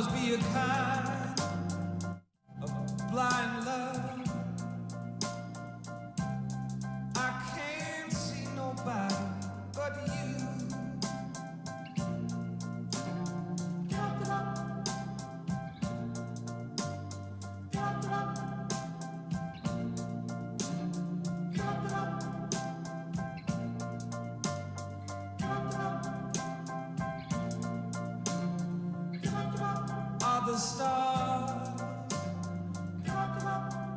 must be a kind of blind love. I can't see nobody but you. Are the stars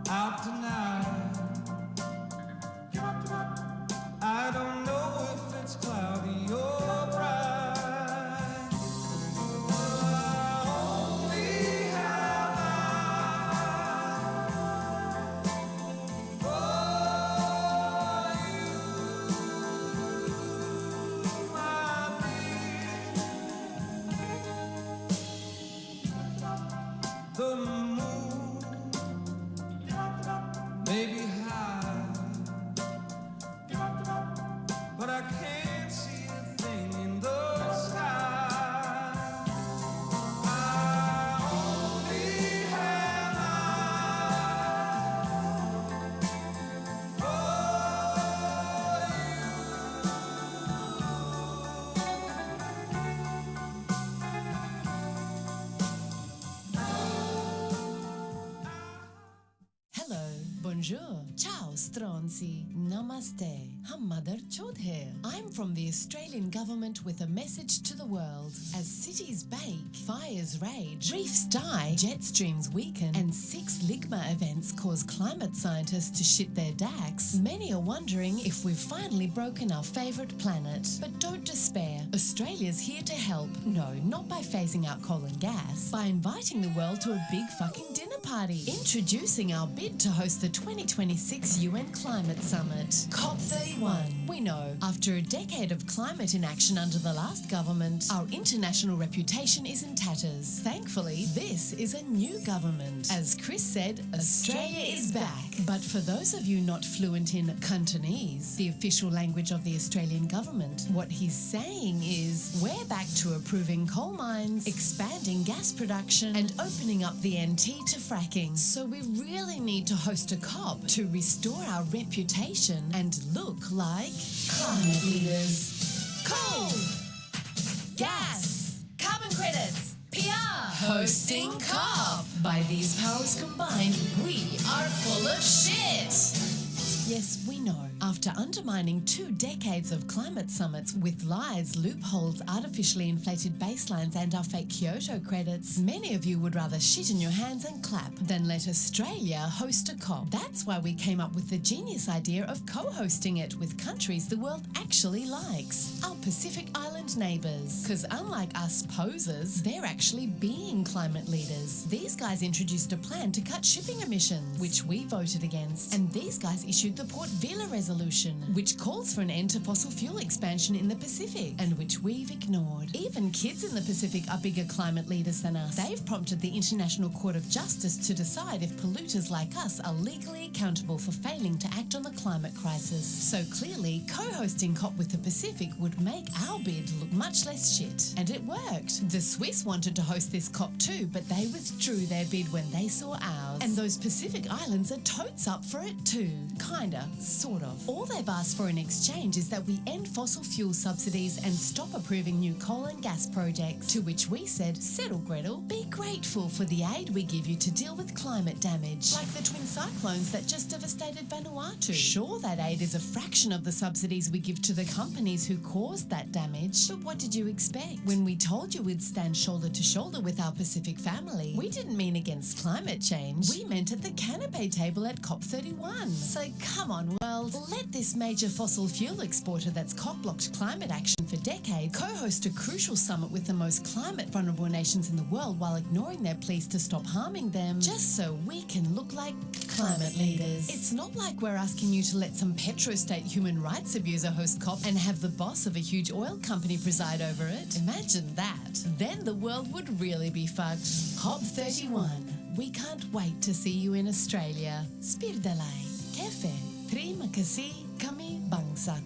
out tonight? I don't know if it's cloudy or bright. Only have eyes for you, my dear. The moon may be high, but I can't see a thing in the sky. I only have eyes for Hello, bonjour, ciao, stronzi, namaste. Hum mother chod here. I'm from the Australian government with a message to the world. As cities bake, fires rage, reefs die, jet streams weaken, and 6 Ligma events cause climate scientists to shit their dacks, many are wondering if we've finally broken our favourite planet. But don't despair. Australia's here to help. No, not by phasing out coal and gas, by inviting the world to a big fucking dinner party. Introducing our bid to host the 2026 UN Climate Summit, COP31. We know, after a decade of climate inaction under the last government, our international reputation is in tatters. Thankfully, this is a new government. As Chris said, Australia is back. But for those of you not fluent in Cantonese, the official language of the Australian government, what he's saying is, we're back to approving coal mines, expanding gas production, and opening up the NT to fracking. So we really need to host a COP to restore our reputation and look like climate leaders. Coal, gas, carbon credits, PR, hosting COP. By these powers combined, we are full of shit. Yes, we know. After undermining 2 decades of climate summits with lies, loopholes, artificially inflated baselines and our fake Kyoto credits, many of you would rather shit in your hands and clap than let Australia host a COP. That's why we came up with the genius idea of co-hosting it with countries the world actually likes, our Pacific Island neighbours. Because unlike us posers, they're actually being climate leaders. These guys introduced a plan to cut shipping emissions, which we voted against, and these guys issued the Port Vila Resolution, which calls for an end to fossil fuel expansion in the Pacific, and which we've ignored. Even kids in the Pacific are bigger climate leaders than us. They've prompted the International Court of Justice to decide if polluters like us are legally accountable for failing to act on the climate crisis. So clearly, co-hosting COP with the Pacific would make our bid look much less shit. And it worked. The Swiss wanted to host this COP too, but they withdrew their bid when they saw ours. And those Pacific Islands are totes up for it too. Kinda, sort of. All they've asked for in exchange is that we end fossil fuel subsidies and stop approving new coal and gas projects. To which we said, settle Gretel, be grateful for the aid we give you to deal with climate damage, like the twin cyclones that just devastated Vanuatu. Sure, that aid is a fraction of the subsidies we give to the companies who caused that damage, but what did you expect? When we told you we'd stand shoulder to shoulder with our Pacific family, we didn't mean against climate change. We meant at the canapé table at COP31. So come on, world, let this major fossil fuel exporter that's cock-blocked climate action for decades co-host a crucial summit with the most climate vulnerable nations in the world while ignoring their pleas to stop harming them, just so we can look like climate leaders. It's not like we're asking you to let some petrostate human rights abuser host COP and have the boss of a huge oil company preside over it. Imagine that. Then the world would really be fucked. COP31. We can't wait to see you in Australia. Spirdalai. Kefe. Terima kasih kami bangsat.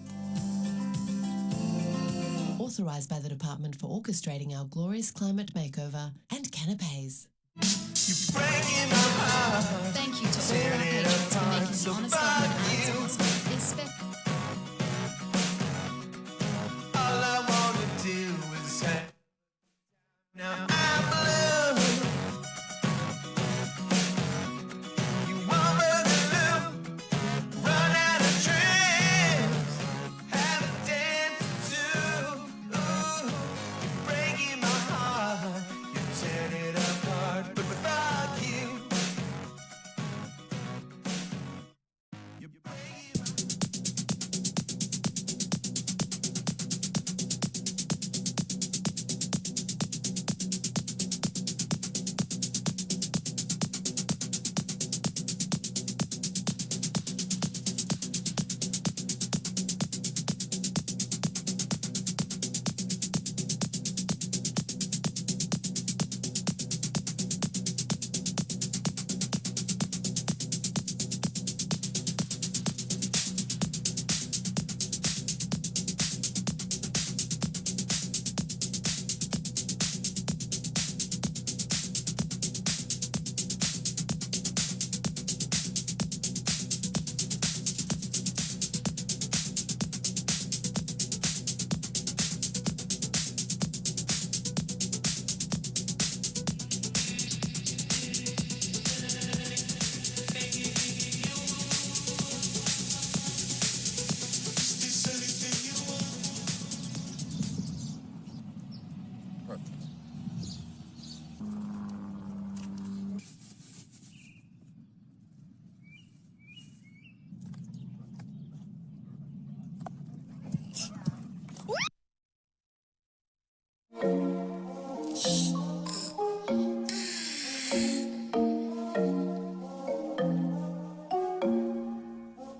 authorised by the Department for orchestrating our glorious climate makeover and canapes. Thank you to all our patrons for making the Honest Government answer possible. All I wanna do is say, now I'm blue. You want me to run out of dreams, have a dance too. Ooh, you're breaking my heart, you're tearing it apart, but fuck you. You're breaking my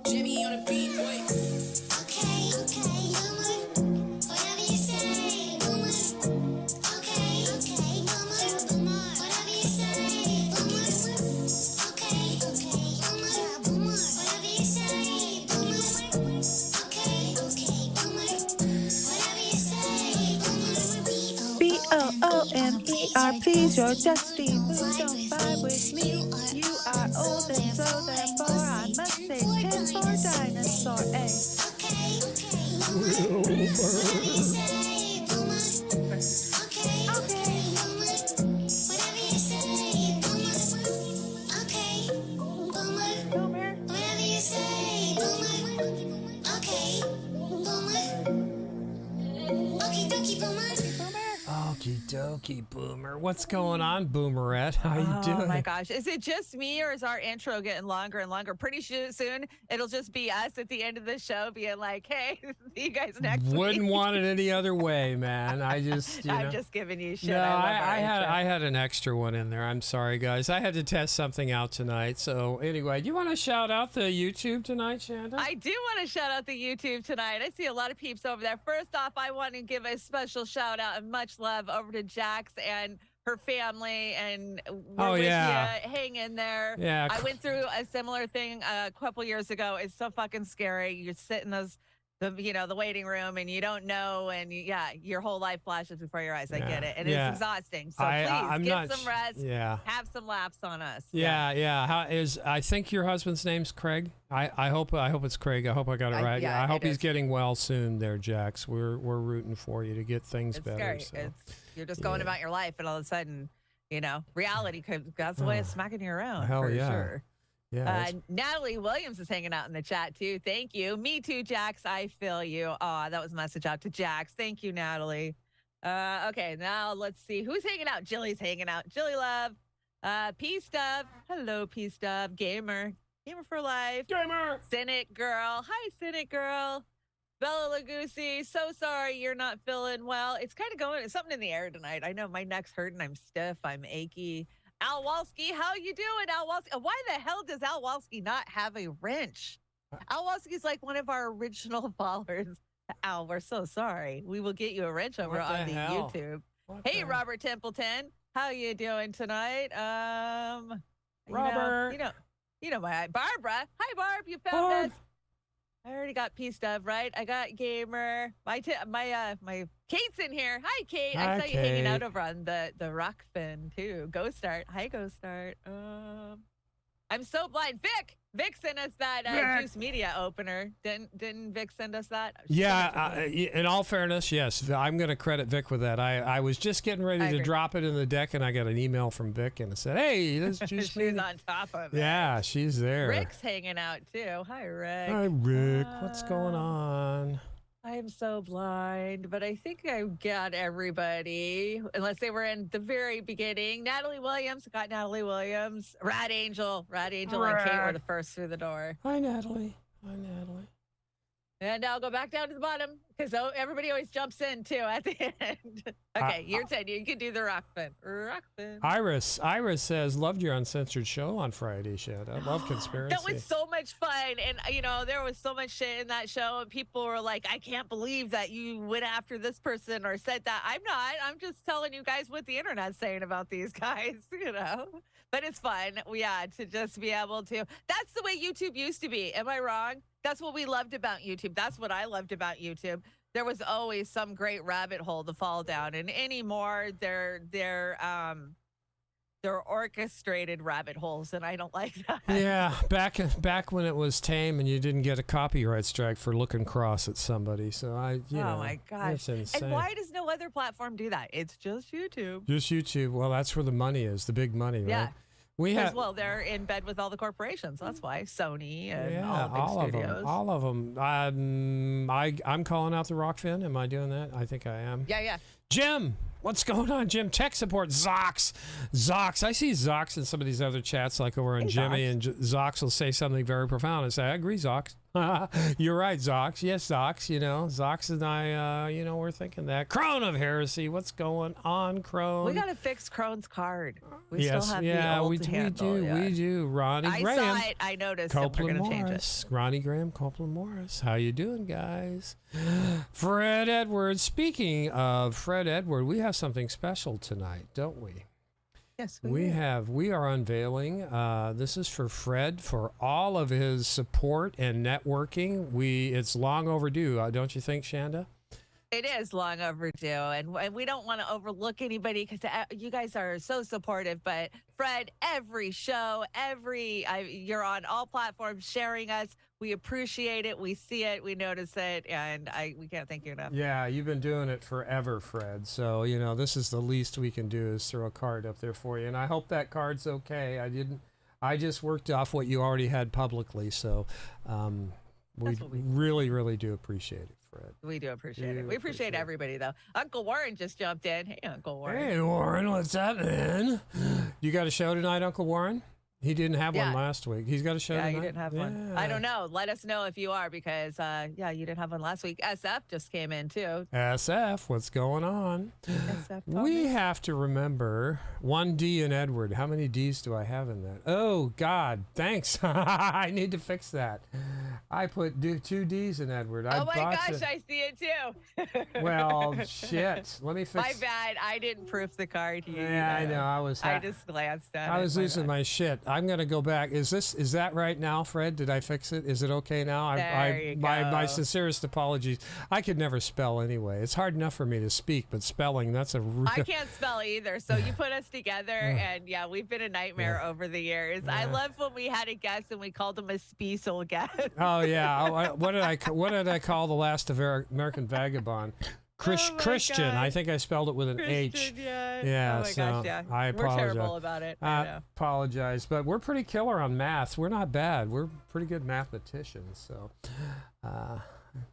Jimmy on a beat, boy. Okay, boomer. Whatever you say, boomer. Okay, boomer. Whatever you say, boomer. Okay, boomer. Whatever you say, boomer. Okay, boomer. Whatever you say, boomer. BOOMER, please, you're just the who don't vibe with me. You are old and so therefore I must say 10 for dinosaur, eh? Boomer. Okie dokie, Boomer. What's going on, Boomerette? How you doing? Oh my gosh. Is it just me or is our intro getting longer and longer? Pretty soon it'll just be us at the end of the show being like, hey, see you guys next Wouldn't week. want it any other way, man. I just, I'm just giving you shit. No, I love our I intro. had an extra one in there. I'm sorry, guys. I had to test something out tonight. So anyway, do you want to shout out the YouTube tonight, Chanda? I do want to shout out the YouTube tonight. I see a lot of peeps over there. First off, I want to give a special shout out and much love over to Jax and her family, and we're with yeah. you. Hang in there. Yeah. I went through a similar thing a couple years ago. It's so fucking scary. You sit in the waiting room and you don't know, and your whole life flashes before your eyes. I get it, and it's exhausting. So please get some rest. Yeah. Have some laughs on us. Yeah. I think your husband's name's Craig. I hope it's Craig. I hope I got it right. yeah, I hope it he's is. getting well soon there, Jax. We're rooting for you to get things It's better. scary. So. You're just going about your life, and all of a sudden, reality that's the way it's smacking you around. Hell for yeah. sure. Yeah. Natalie Williams is hanging out in the chat too. Thank you. Me too, Jax. I feel you. That was a message out to Jax. Thank you, Natalie. Okay, now let's see who's hanging out. Jilly's hanging out. Jilly Love. P Stub. Hello, P Stub. Gamer for life. Gamer. Cynic Girl. Hi, Cynic Girl. Bella Lugosi, so sorry you're not feeling well. It's kind of going, something in the air tonight. I know my neck's hurting. I'm stiff. I'm achy. Al Walski, how you doing, Al Walski? Why the hell does Al Walski not have a wrench? Al Walski's like one of our original followers. Al, we're so sorry. We will get you a wrench over on the hell? YouTube. Hey, Robert Templeton, how you doing tonight? Robert. You know my Barbara. Hi, Barb. You found us. I already got P Stuff, right? I got Gamer. My Kate's in here. Hi, Kate. Hi, I saw you hanging out Kate. over on the rock fin too. Go Start. Hi, Go Start. I'm so blind. Vic sent us that Vic. Juice Media opener. Didn't Vic send us that? Yeah, in all fairness, yes. I'm going to credit Vic with that. I was just getting ready to agree. drop it in the deck, and I got an email from Vic, and it said, hey, this is Juice She's Media. on top of it. Yeah, she's there. Rick's hanging out too. Hi, Rick. Hi, Rick. What's going on? I'm so blind, but I think I got everybody, unless they were in the very beginning. Natalie Williams, got Natalie Williams. Rat Angel, and Kate were the first through the door. Hi, Natalie. Hi, Natalie. And I'll go back down to the bottom because everybody always jumps in too at the end. Okay, your 10. You can do the rock fin. Rock fin. Iris says, loved your uncensored show on Friday, Shanda. Love conspiracy. That was so much fun. And, there was so much shit in that show. And people were like, I can't believe that you went after this person or said that. I'm not. I'm just telling you guys what the internet's saying about these guys, But it's fun. Yeah, to just be able to. That's the way YouTube used to be. Am I wrong? That's what we loved about YouTube. That's what I loved about YouTube. There was always some great rabbit hole to fall down. And anymore, they're orchestrated rabbit holes, and I don't like that. Yeah, back when it was tame and you didn't get a copyright strike for looking cross at somebody. So Oh my gosh. it's insane. And why does no other platform do that? It's just YouTube. Just YouTube. Well, that's where the money is, the big money, right? Yeah. We have Well, they're in bed with all the corporations. That's why Sony and yeah, all the big studios. All of them. I'm calling out the Rockfin. Am I doing that? I think I am. Yeah. Jim, what's going on, Jim? Tech support, Zox. I see Zox in some of these other chats, like over on Jimmy, Zox. and Zox will say something very profound and say, I agree, Zox. You're right, Zox. Yes, Zox. Zox and I, we're thinking that. Crone of Heresy, what's going on, Crone? We got to fix Crone's card. We yes, still have yeah, the old we handle, do. yeah. We do. Ronnie I Graham. saw it. I noticed it. We're Copeland going to change it. Morris. Ronnie Graham, Copeland Morris. How you doing, guys? Fred Edwards. Speaking of Fred Edward, we have something special tonight, don't we? Yes, We are unveiling. This is for Fred for all of his support and networking. It's long overdue, don't you think, Shanda? It is long overdue, and we don't want to overlook anybody because you guys are so supportive. But Fred, every show, you're on all platforms sharing us. We appreciate it. We see it. We notice it, and we can't thank you enough. Yeah, you've been doing it forever, Fred. So this is the least we can do is throw a card up there for you, and I hope that card's okay. I just worked off what you already had publicly, so we really, really do appreciate it. Fred. We do appreciate it. We appreciate everybody, though. Uncle Warren just jumped in. Hey, Uncle Warren. Hey, Warren, what's up, man? You got a show tonight, Uncle Warren? He didn't have one last week. He's got a show tonight? Yeah, you didn't have one. I don't know. Let us know if you are because, you didn't have one last week. SF just came in, too. SF, what's going on? SF We have to remember 1D in Edward. How many Ds do I have in that? Oh, God, thanks. I need to fix that. I put 2 Ds in Edward. Oh, my gosh, I see it, too. Well, shit. Let me fix My bad. I didn't proof the card here. Yeah, I know. I just glanced at it. I was losing my shit. I'm gonna go back. Is that right now, Fred? Did I fix it? Is it okay now? There you go. My sincerest apologies. I could never spell anyway. It's hard enough for me to speak, but spelling, that's a real... I can't spell either. So you put us together, and we've been a nightmare over the years. I love when we had a guest and we called him a Speasel guest. Oh yeah. What did I call the last American vagabond? Christian. I think I spelled it with an H. Yeah. Oh my gosh, yeah. I apologize. We're terrible about it. I know. Apologize, but we're pretty killer on math. We're not bad. We're pretty good mathematicians. So,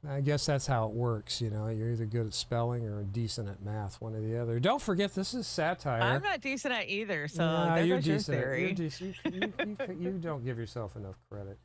I guess that's how it works. You're either good at spelling or decent at math, one or the other. Don't forget, this is satire. I'm not decent at either. So you're goes your decent. theory. You're decent. You don't give yourself enough credit.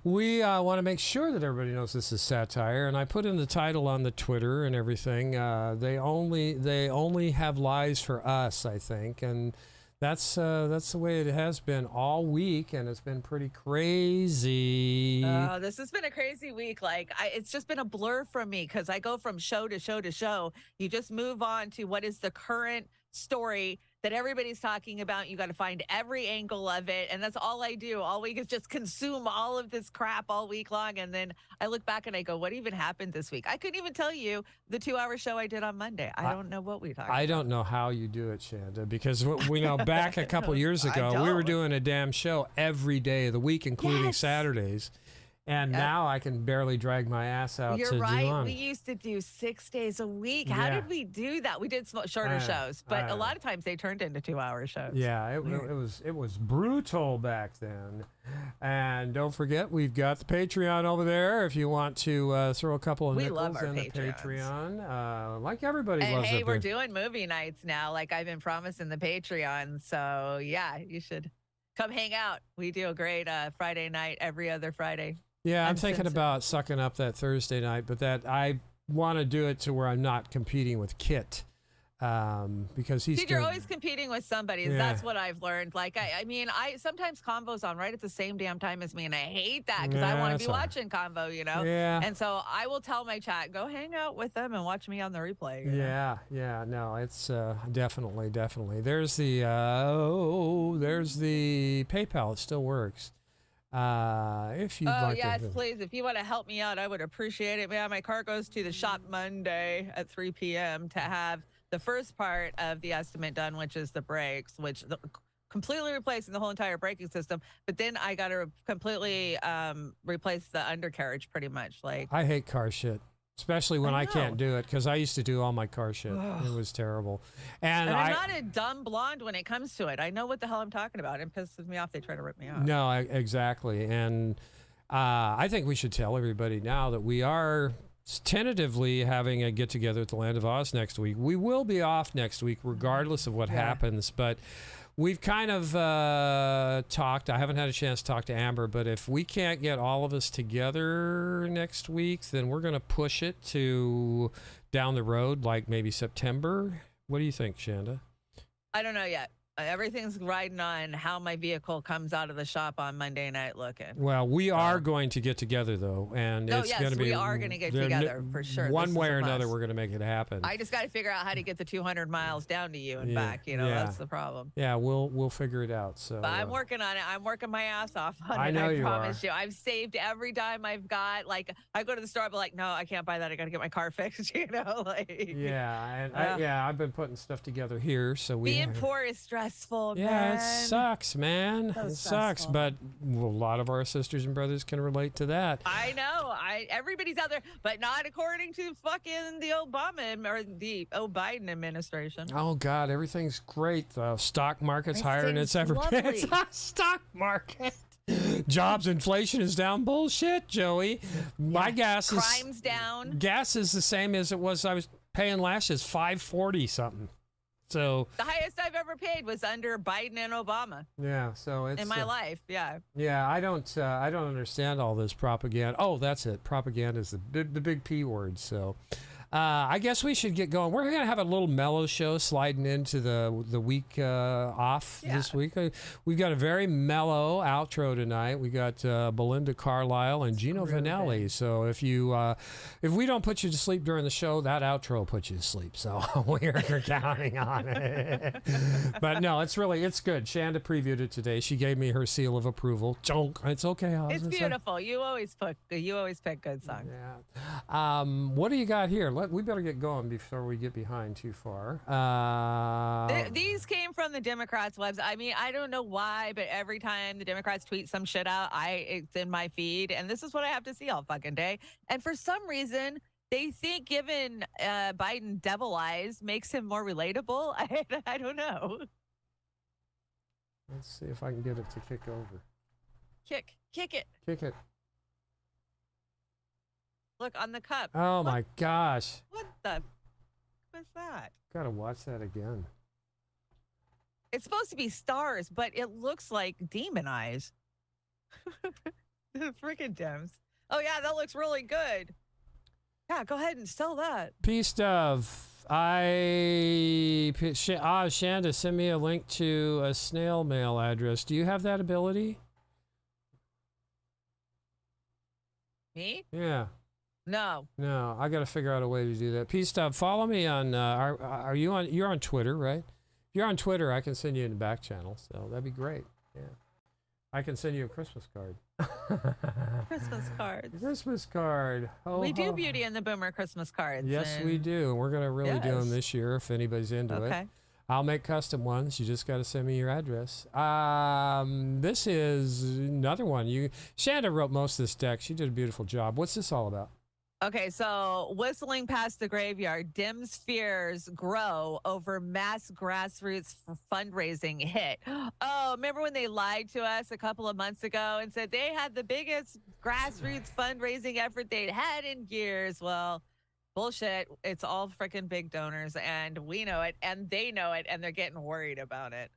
We want to make sure that everybody knows this is satire, and I put in the title on the Twitter and everything. They only have lies for us, I think, and that's the way it has been all week, and it's been pretty crazy. This has been a crazy week. It's just been a blur from me because I go from show to show to show. You just move on to what is the current story that everybody's talking about. You got to find every angle of it. And that's all I do all week is just consume all of this crap all week long. And then I look back and I go, what even happened this week? I couldn't even tell you the 2-hour show I did on Monday. I don't know what we talked about. I don't know how you do it, Chanda, because we know back a couple years ago, we were doing a damn show every day of the week, including Saturdays. And now I can barely drag my ass out You're to right. do one. We used to do 6 days a week. How did we do that? We did shorter shows, but a lot of times they turned into 2-hour shows. Yeah, it was brutal back then. And don't forget, we've got the Patreon over there. If you want to throw a couple of nickels in the Patreon, like everybody loves it. And hey, we're doing movie nights now, like I've been promising the Patreon. So yeah, you should come hang out. We do a great Friday night every other Friday. Yeah, I'm thinking about sucking up that Thursday night, but that I want to do it to where I'm not competing with Kit, because he's. Dude, you're always competing with somebody. Yeah. That's what I've learned. Like, I mean, I sometimes Convo's on right at the same damn time as me, and I hate that because I want to be watching Convo, you know. Yeah. And so I will tell my chat, go hang out with them and watch me on the replay. You know? Yeah. No, it's definitely. There's the there's the PayPal. It still works. If you'd like yes, to. please. If you want to help me out, I would appreciate it. Man, my car goes to the shop Monday at 3 p.m. to have the first part of the estimate done, which is the brakes, completely replacing the whole entire braking system. But then I got to completely replace the undercarriage pretty much. Like, I hate car shit. Especially when I can't do it, because I used to do all my car shit. Ugh. It was terrible. And I'm not a dumb blonde when it comes to it. I know what the hell I'm talking about. It pisses me off. They try to rip me off. No, exactly. And I think we should tell everybody now that we are tentatively having a get-together at the Land of Oz next week. We will be off next week regardless of what happens, but we've kind of talked. I haven't had a chance to talk to Amber, but if we can't get all of us together next week, then we're going to push it to down the road, like maybe September. What do you think, Chanda? I don't know yet. Everything's riding on how my vehicle comes out of the shop on Monday night looking. Well, we are going to get together, though, and it's going to be. We are going to get together for sure. One way or another, we're going to make it happen. I just got to figure out how to get the 200 miles down to you and back. You know, that's the problem. Yeah, we'll figure it out. So, but I'm working on it. I'm working my ass off on it. I know you promise you. I've saved every dime I've got. Like, I go to the store, but like, no, I can't buy that. I got to get my car fixed. You know, like. Yeah, and I've been putting stuff together here, so being poor is stressful. Yeah. Man. It sucks, man. So it sucks, but a lot of our sisters and brothers can relate to that. I know. Everybody's out there, but not according to fucking the Obama or the Biden administration. Oh God, everything's great. The stock market's higher than it's ever been. Stock market. Jobs inflation is down. Bullshit, Joey. My crime's down. Gas is the same as it was. I was paying last year, $5.40 something. So the highest I've ever paid was under Biden and Obama. Yeah, so it's in my life. Yeah. Yeah, I don't understand all this propaganda. Oh, that's it. Propaganda is the big P word. So, I guess we should get going. We're gonna have a little mellow show sliding into the week off this week. We've got a very mellow outro tonight. We got Belinda, Carlisle, and Gino Vannelli. So if we don't put you to sleep during the show, that outro will put you to sleep. So we're counting on it. But no, it's good. Chanda previewed it today. She gave me her seal of approval. It's okay. It's beautiful. You always pick good songs. Yeah. What do you got here? We better get going before we get behind too far. These came from the Democrats' website. I mean, I don't know why, but every time the Democrats tweet some shit out, it's in my feed, and this is what I have to see all fucking day. And for some reason, they think giving Biden devil eyes makes him more relatable. I don't know. Let's see if I can get it to kick over. Kick it. Kick it. Look on the cup. Oh my gosh. What's that? Gotta watch that again. It's supposed to be stars, but it looks like demon eyes. The freaking Dems. Oh yeah, that looks really good. Yeah, go ahead and sell that. Peace of. Shanda, send me a link to a snail mail address. Do you have that ability? Me? Yeah. No, I got to figure out a way to do that. Peace stuff. Follow me on. You're on Twitter, right? you're on Twitter, I can send you in the back channel. So that'd be great. Yeah. I can send you a Christmas card. Christmas cards. Christmas card. Oh, We do Beauty and the Boomer Christmas cards. Yes, we and- do. And we're going to really do them Yes. this year if anybody's into it. Okay. I'll make custom ones. You just got to send me your address. This is another one. Chanda wrote most of this deck. She did a beautiful job. What's this all about? Okay, so whistling past the graveyard, Dim's fears grow over mass grassroots fundraising hit. Oh, remember when they lied to us a couple of months ago and said they had the biggest grassroots fundraising effort they'd had in years? Well, bullshit. It's all freaking big donors, and we know it, and they know it, and they're getting worried about it.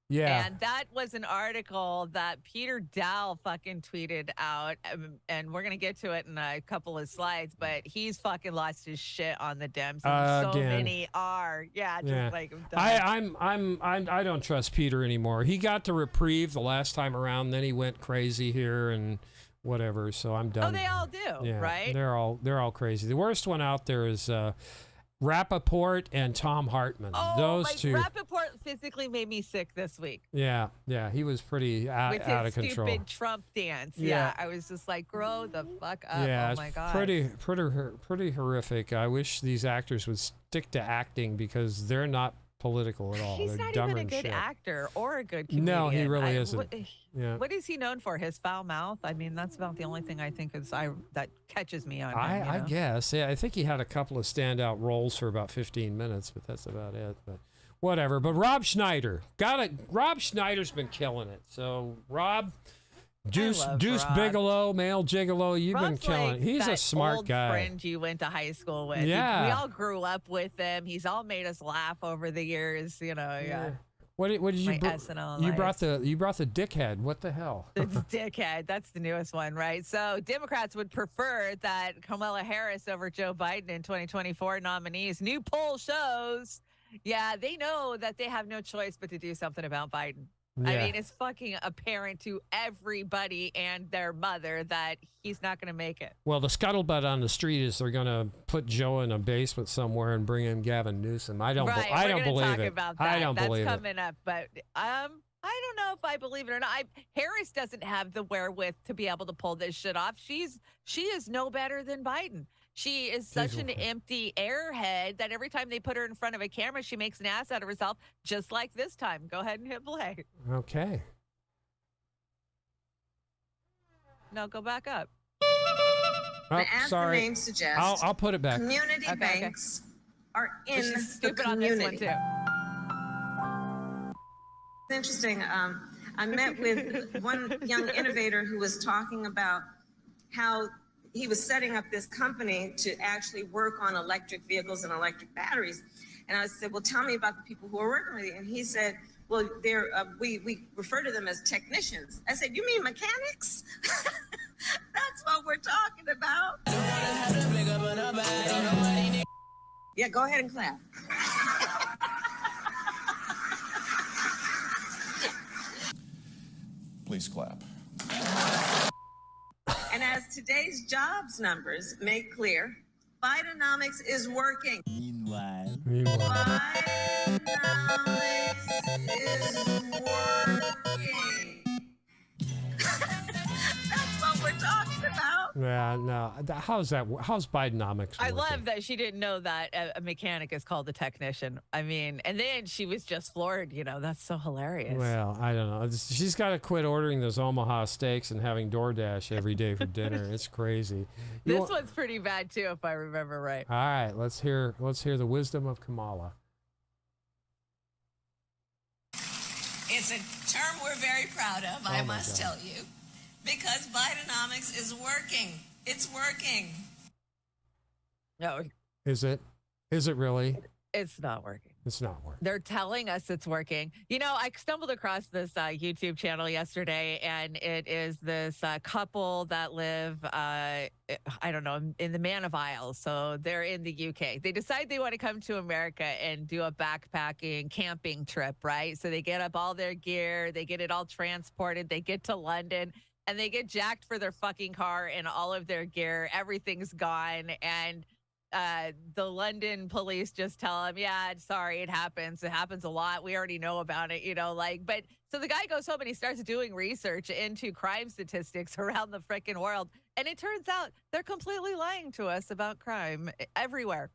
Yeah. And that was an article that Peter Dow fucking tweeted out. And we're going to get to it in a couple of slides, but he's fucking lost his shit on the Dems. And so Again. many are. Yeah, just Yeah. like I'm done. I don't trust Peter anymore. He got the reprieve the last time around, then he went crazy here and whatever. So I'm done. Oh, they all do, Yeah, right? They're all crazy. The worst one out there is Rappaport and Tom Hartman. Oh, Those like two. Rappaport physically made me sick this week Yeah, he was pretty out with of his control. stupid Trump dance. Yeah. Yeah, I was just like, grow the fuck up. Yeah, Oh it's my God. pretty horrific. I wish these actors would stick to acting because they're not political at all. He's They're not dumber even a than good shit. actor or a good comedian. No, he really isn't. What, Yeah. what is he known for? His foul mouth? I mean, that's about the only thing I think is that catches me on him. I you know? guess. Yeah, I think he had a couple of standout roles for about 15 minutes, but that's about it. But whatever. But Rob Schneider. Rob Schneider's been killing it. So Rob, Deuce Rob. Bigelow, male gigolo, you've been Rob's killing like it. He's a that smart old guy. friend you went to high school with. Yeah. We all grew up with him. He's all made us laugh over the years. You know, yeah. What did you My br- SNL You life. brought the dickhead. What the hell? It's dickhead. That's the newest one, right? So Democrats would prefer that Kamala Harris over Joe Biden in 2024 nominees. New poll shows, yeah, they know that they have no choice but to do something about Biden. I Yeah. mean, it's fucking apparent to everybody and their mother that he's not going to make it. Well, the scuttlebutt on the street is they're going to put Joe in a basement somewhere and bring in Gavin Newsom. I don't Right, I we're don't gonna believe talk it. about that. I don't That's believe it. coming up, but I don't know if I believe it or not. Harris doesn't have the wherewith to be able to pull this shit off. She is no better than Biden. She is such an empty airhead that every time they put her in front of a camera, she makes an ass out of herself, just like this time. Go ahead and hit play. Okay. No, go back up. Oh, As sorry. the name suggests, I'll put it back. community Okay. banks are But in she's the stupid on this one community. too. It's interesting. I met with one young innovator who was talking about how he was setting up this company to actually work on electric vehicles and electric batteries. And I said, well, tell me about the people who are working with you. And he said, well, we refer to them as technicians. I said, you mean mechanics? That's what we're talking about. Yeah, go ahead and clap. Please clap. And as today's jobs numbers make clear, Bidenomics is working. Meanwhile. Bidenomics is working. That's what we're talking about. Yeah, no. How's Bidenomics I working? love that she didn't know that a mechanic is called a technician. I mean, and then she was just floored. You know, that's so hilarious. Well, I don't know. She's got to quit ordering those Omaha steaks and having DoorDash every day for dinner. It's crazy. You This want- one's pretty bad too, if I remember right. All right, let's hear the wisdom of Kamala. It's a term we're very proud of, I Oh, my must God. tell you, because Bidenomics is working. It's working. No, Is it really? it's not working. It's not working. They're telling us it's working. You know, I stumbled across this YouTube channel yesterday, and it is this couple that live, I don't know, in the Man of Isles. So they're in the UK. They decide they want to come to America and do a backpacking camping trip, right? So they get up all their gear, they get it all transported, they get to London, and they get jacked for their fucking car and all of their gear. Everything's gone. And the London police just tell him, yeah, sorry, it happens. It happens a lot. We already know about it, but so the guy goes home and he starts doing research into crime statistics around the freaking world. And it turns out they're completely lying to us about crime everywhere.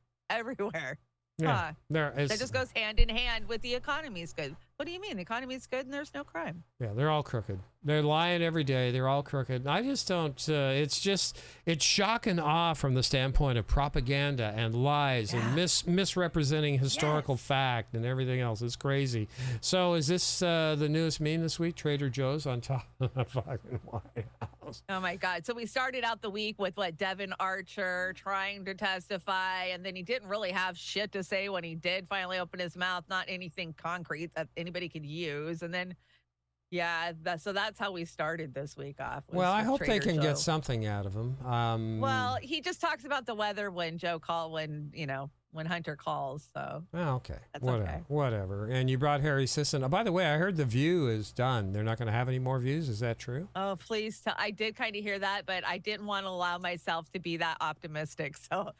Yeah, That just goes hand in hand with the economy's good. What do you mean? The economy's good and there's no crime. Yeah, they're all crooked. They're lying every day. They're all crooked. I just don't, it's shock and awe from the standpoint of propaganda and lies and misrepresenting historical fact and everything else. It's crazy. So is this the newest meme this week? Trader Joe's on top of the fucking White House. Oh my God. So we started out the week with Devin Archer trying to testify, and then he didn't really have shit to say when he did finally open his mouth, not anything concrete that anybody could use. And then, so that's how we started this week off. Well, I hope they Trader can Joe. get something out of him. Well, he just talks about the weather when when Hunter calls. So okay. That's Whatever. And you brought Harry Sisson. Oh, by the way, I heard The View is done. They're not going to have any more views. Is that true? Oh, please. I did kind of hear that, but I didn't want to allow myself to be that optimistic. So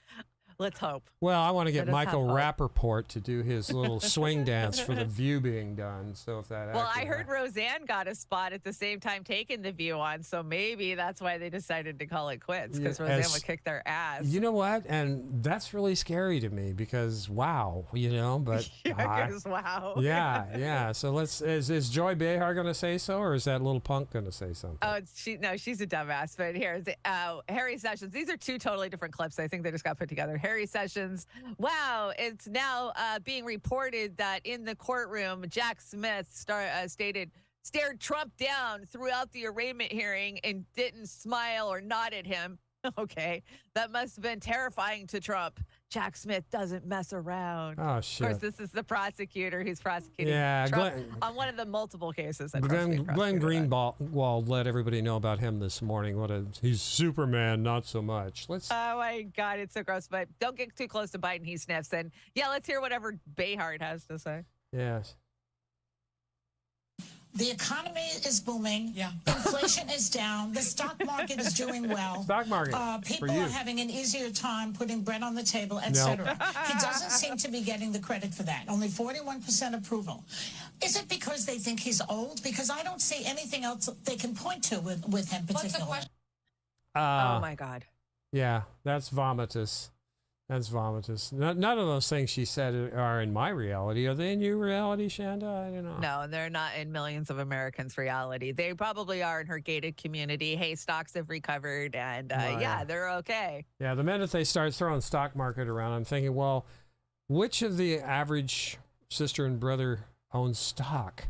let's hope. Well, I want to get Let us have Michael hope. Rappaport to do his little swing dance for The View being done. So if that Well, actually I heard happens. Roseanne got a spot at the same time taking The View on, so maybe that's why they decided to call it quits, because Yeah, Roseanne would kick their ass. You know what? And that's really scary to me because wow, but Yeah, 'cause wow. yeah. So is Joy Behar going to say so, or is that little punk going to say something? Oh, she's a dumbass. But here, Harry Sessions. These are two totally different clips. I think they just got put together. Harry Sessions. Wow, it's now being reported that in the courtroom, Jack Smith stared Trump down throughout the arraignment hearing and didn't smile or nod at him. Okay, that must have been terrifying to Trump. Jack Smith doesn't mess around. Oh Of shit. course, this is the prosecutor who's prosecuting Yeah, Trump Glenn- on one of the multiple cases. that Glenn prosecutor got. Greenwald let everybody know about him this morning. He's Superman, not so much. Let's. Oh my God, it's so gross. But don't get too close to Biden. He sniffs. And let's hear whatever Behar has to say. Yes. The economy is booming. Yeah. Inflation is down. The stock market is doing well. Stock market. People for you. are having an easier time putting bread on the table, etc. He doesn't seem to be getting the credit for that. Only 41% approval. Is it because they think he's old? Because I don't see anything else they can point to with him particularly. Oh my God. Yeah, that's vomitous. That's vomitous. None of those things she said are in my reality. Are they in your reality, Chanda? I don't know. No, they're not in millions of Americans' reality. They probably are in her gated community. Hey, stocks have recovered, and they're okay. Yeah, the minute they start throwing stock market around, I'm thinking, well, which of the average sister and brother owns stock?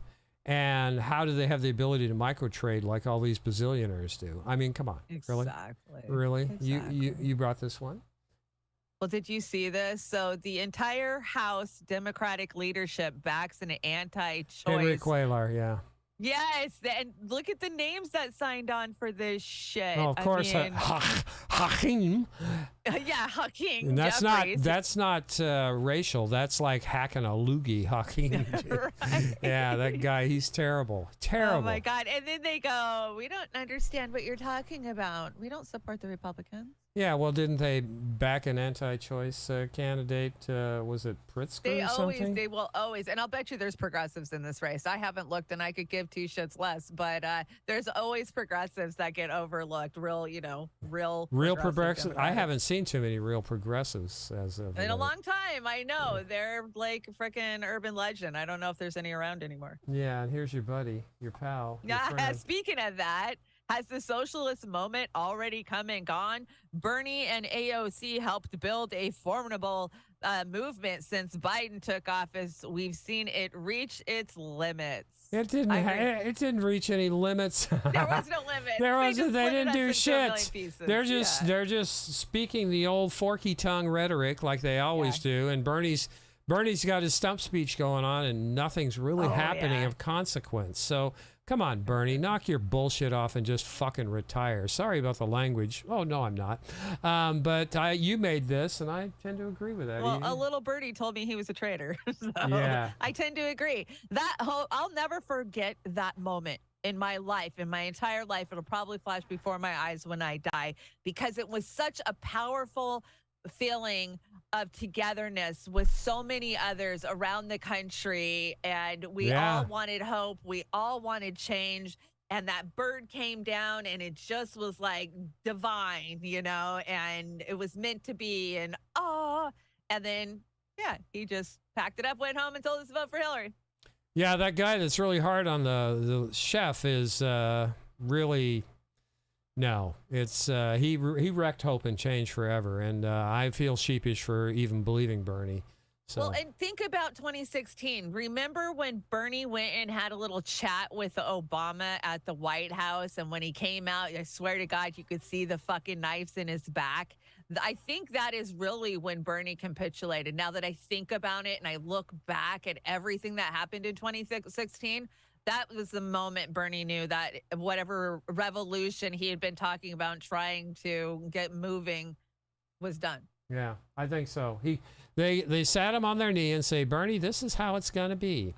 And how do they have the ability to micro trade like all these bazillionaires do? I mean, come on. Exactly. Really? Exactly. You brought this one? Well, did you see this? So the entire House Democratic leadership backs an anti-choice. Henry Cuellar, yeah. Yes, and look at the names that signed on for this shit. Oh, of course, Hakeem. Yeah, Hakeem. And that's Jeffries. not racial. That's like hacking a loogie, Hakeem. Right. Yeah, that guy, he's terrible. Terrible. Oh my God. And then they go, we don't understand what you're talking about. We don't support the Republicans. Yeah, well, didn't they back an anti-choice candidate? Was it Pritzker or something? They will always, and I'll bet you there's progressives in this race. I haven't looked and I could give two shits less, but there's always progressives that get overlooked. Real progressive. I Democrats. haven't seen too many real progressives as of In a late. long time. I know. They're like freaking urban legend. I don't know if there's any around anymore. Yeah, and here's your buddy, your pal. your Yeah, friend. speaking of that, has the socialist moment already come and gone? Bernie and AOC helped build a formidable movement since Biden took office. We've seen it reach its limits. It didn't reach any limits. There was no limit. They didn't do shit. They're just speaking the old forky tongue rhetoric like they always do. And Bernie's got his stump speech going on, and nothing's really happening of consequence. So come on, Bernie, knock your bullshit off and just fucking retire. Sorry about the language. Oh no, I'm not. But you made this, and I tend to agree with that. Well, a little birdie told me he was a traitor. So Yeah. I tend to agree. I'll never forget that moment in my life, in my entire life. It'll probably flash before my eyes when I die, because it was such a powerful feeling of togetherness with so many others around the country. And we Yeah. all wanted hope. We all wanted change. And that bird came down and it just was like divine, and it was meant to be. And and then, yeah, he just packed it up, went home and told us to vote for Hillary. Yeah, that guy that's really hard on the chef is really. No, it's he wrecked hope and change forever, and I feel sheepish for even believing Bernie. So. Well, and think about 2016. Remember when Bernie went and had a little chat with Obama at the White House, and when he came out, I swear to God, you could see the fucking knives in his back. I think that is really when Bernie capitulated. Now that I think about it and I look back at everything that happened in 2016, that was the moment Bernie knew that whatever revolution he had been talking about and trying to get moving was done. Yeah, I think so. They sat him on their knee and say, Bernie, this is how it's gonna be.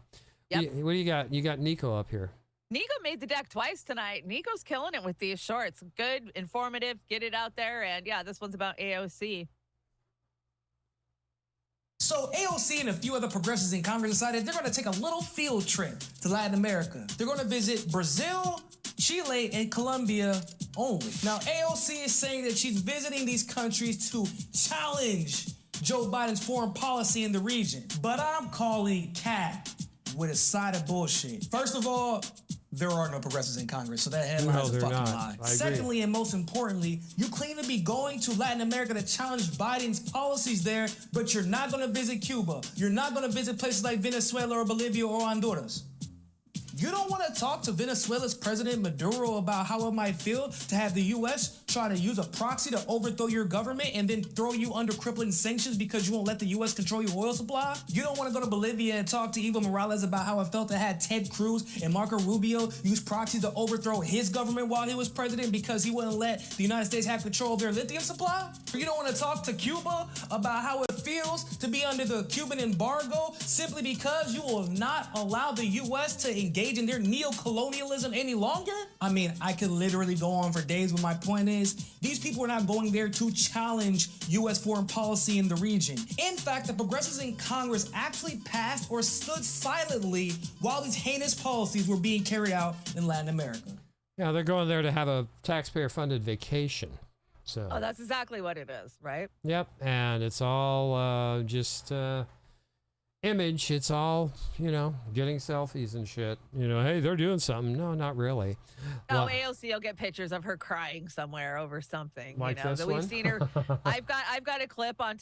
Yep. What do you got? You got Nico up here. Nico made the deck twice tonight. Nico's killing it with these shorts. Good, informative, get it out there. And yeah, this one's about AOC. So AOC and a few other progressives in Congress decided they're going to take a little field trip to Latin America. They're going to visit Brazil, Chile, and Colombia only. Now, AOC is saying that she's visiting these countries to challenge Joe Biden's foreign policy in the region. But I'm calling cap with a side of bullshit. First of all, there are no progressives in Congress, so that headline is a fucking lie. Secondly, and most importantly, you claim to be going to Latin America to challenge Biden's policies there, but you're not going to visit Cuba. You're not going to visit places like Venezuela or Bolivia or Honduras. You don't want to talk to Venezuela's President Maduro about how it might feel to have the U.S. try to use a proxy to overthrow your government and then throw you under crippling sanctions because you won't let the U.S. control your oil supply? You don't want to go to Bolivia and talk to Evo Morales about how it felt to have Ted Cruz and Marco Rubio use proxies to overthrow his government while he was president because he wouldn't let the United States have control of their lithium supply? Or you don't want to talk to Cuba about how it feels to be under the Cuban embargo simply because you will not allow the U.S. to engage in their neo-colonialism any longer? I mean, I could literally go on for days, but my point is, these people are not going there to challenge U.S. foreign policy in the region. In fact, the progressives in Congress actually passed or stood silently while these heinous policies were being carried out in Latin America. Yeah, they're going there to have a taxpayer-funded vacation. So. Oh, that's exactly what it is, right? Yep, and it's all just image. It's all, getting selfies and shit. Hey, they're doing something. No, not really. Oh, AOC will get pictures of her crying somewhere over something. Like this that one? we've seen her. I've got a clip on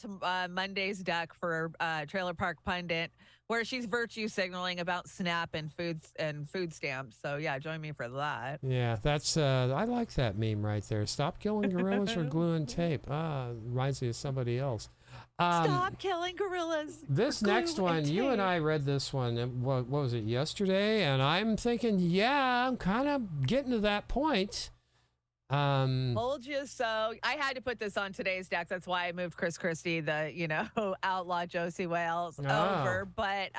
Monday's deck for Trailer Park Pundit where she's virtue signaling about SNAP and food stamps. So yeah, join me for that. Yeah, that's I like that meme right there. Stop killing gorillas or gluing tape. Reminds me of somebody else. Stop killing gorillas. This next one, you and I read this one. What was it, yesterday? And I'm thinking, yeah, I'm kind of getting to that point. Told you so. I had to put this on today's deck. That's why I moved Chris Christie, the outlaw Josie Wales, over. But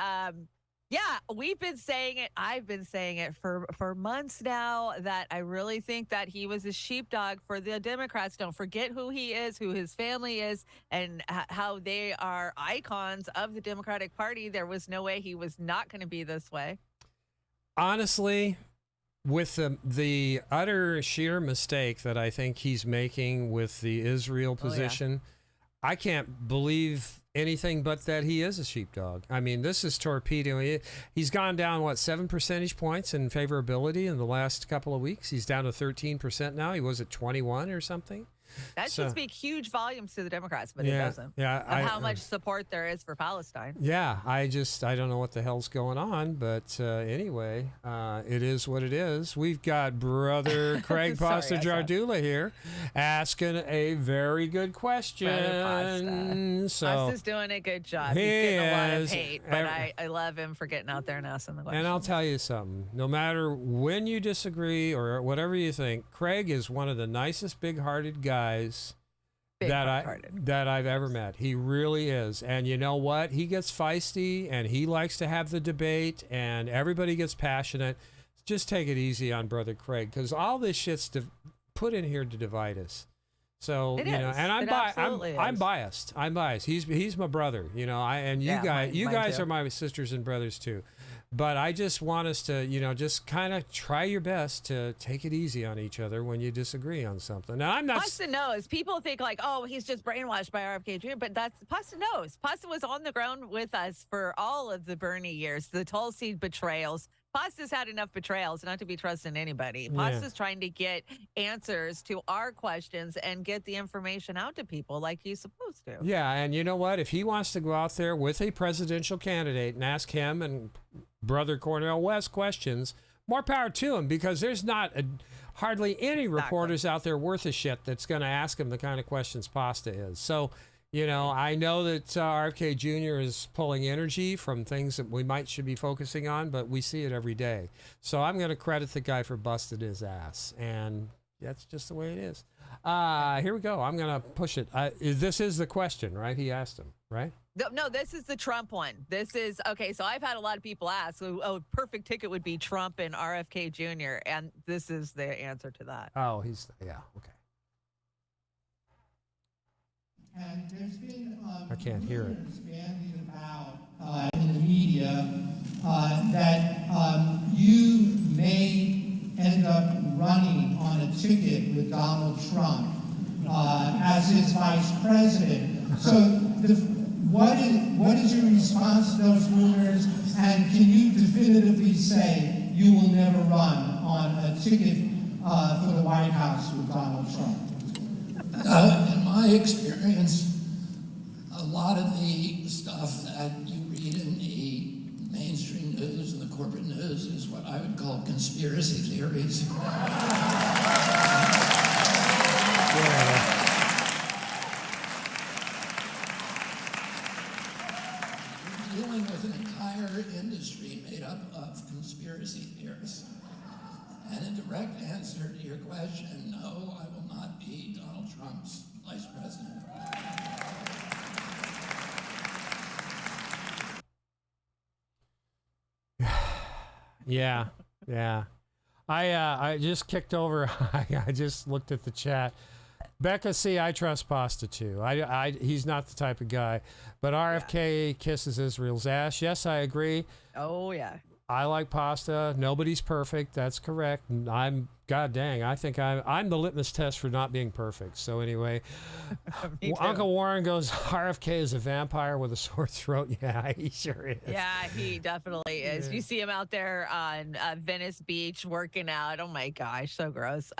yeah, we've been saying it. I've been saying it for months now that I really think that he was a sheepdog for the Democrats. Don't forget who he is, who his family is, and how they are icons of the Democratic Party. There was no way he was not going to be this way. Honestly, with the utter sheer mistake that I think he's making with the Israel position, I can't believe anything but that he is a sheepdog. I mean, this is torpedoing. He's gone down, 7 percentage points in favorability in the last couple of weeks. He's down to 13% now. He was at 21 or something. That should speak huge volumes to the Democrats, but it doesn't. Yeah, of how much support there is for Palestine. Yeah, I don't know what the hell's going on, but anyway, it is what it is. We've got brother Craig Pasta Jardula here asking a very good question. So Pasta's doing a good job. He's getting a lot of hate, but I love him for getting out there and asking the question. And I'll tell you something. No matter when you disagree or whatever you think, Craig is one of the nicest, big-hearted guys that I've ever met. He really is. And you know what? He gets feisty and he likes to have the debate and everybody gets passionate. Just take it easy on Brother Craig, because all this shit's put in here to divide us. So It you know, is. and It absolutely I'm is. biased. I'm biased. He's my brother. You know, Yeah, mine guys too. are my sisters and brothers too. But I just want us to, you know, just kind of try your best to take it easy on each other when you disagree on something. Now I'm not. Pasta knows. People think like, oh, he's just brainwashed by RFK Jr., but that's Pasta knows. Pasta was on the ground with us for all of the Bernie years, the Tulsi betrayals. Pasta's had enough betrayals not to be trusting anybody. Pasta's trying to get answers to our questions and get the information out to people like he's supposed to. Yeah, and you know what? If he wants to go out there with a presidential candidate and ask him and Brother Cornel West questions, more power to him, because there's not hardly any reporters out there worth a shit that's going to ask him the kind of questions Pasta is. So, you know, I know that RFK Jr. is pulling energy from things that we should be focusing on, but we see it every day. So I'm going to credit the guy for busting his ass, and that's just the way it is. Here we go. I'm going to push it. This is the question, right? He asked him, right? No, this is the Trump one. This is, okay, so I've had a lot of people ask, oh, perfect ticket would be Trump and RFK Jr., and this is the answer to that. Oh, yeah, okay. And there's been I can't hear it. rumors bandied about in the media that you may end up running on a ticket with Donald Trump as his vice president. So what is your response to those rumors? And can you definitively say you will never run on a ticket for the White House with Donald Trump? In my experience, a lot of the stuff that you read in the mainstream news and the corporate news is what I would call conspiracy theories. You're dealing with an entire industry made up of conspiracy theorists. And a direct answer to your question, no, I will not be Donald Trump's vice president. Yeah. I just kicked over. I just looked at the chat. Becca, see, I trust Pasta too. He's not the type of guy, but RFK kisses Israel's ass. Yes, I agree. Oh, yeah. I like Pasta. Nobody's perfect. That's correct. God dang, I think I'm the litmus test for not being perfect. So anyway, Uncle Warren goes, RFK is a vampire with a sore throat. Yeah, he sure is. Yeah, he definitely is. You see him out there on Venice Beach working out. Oh my gosh, so gross.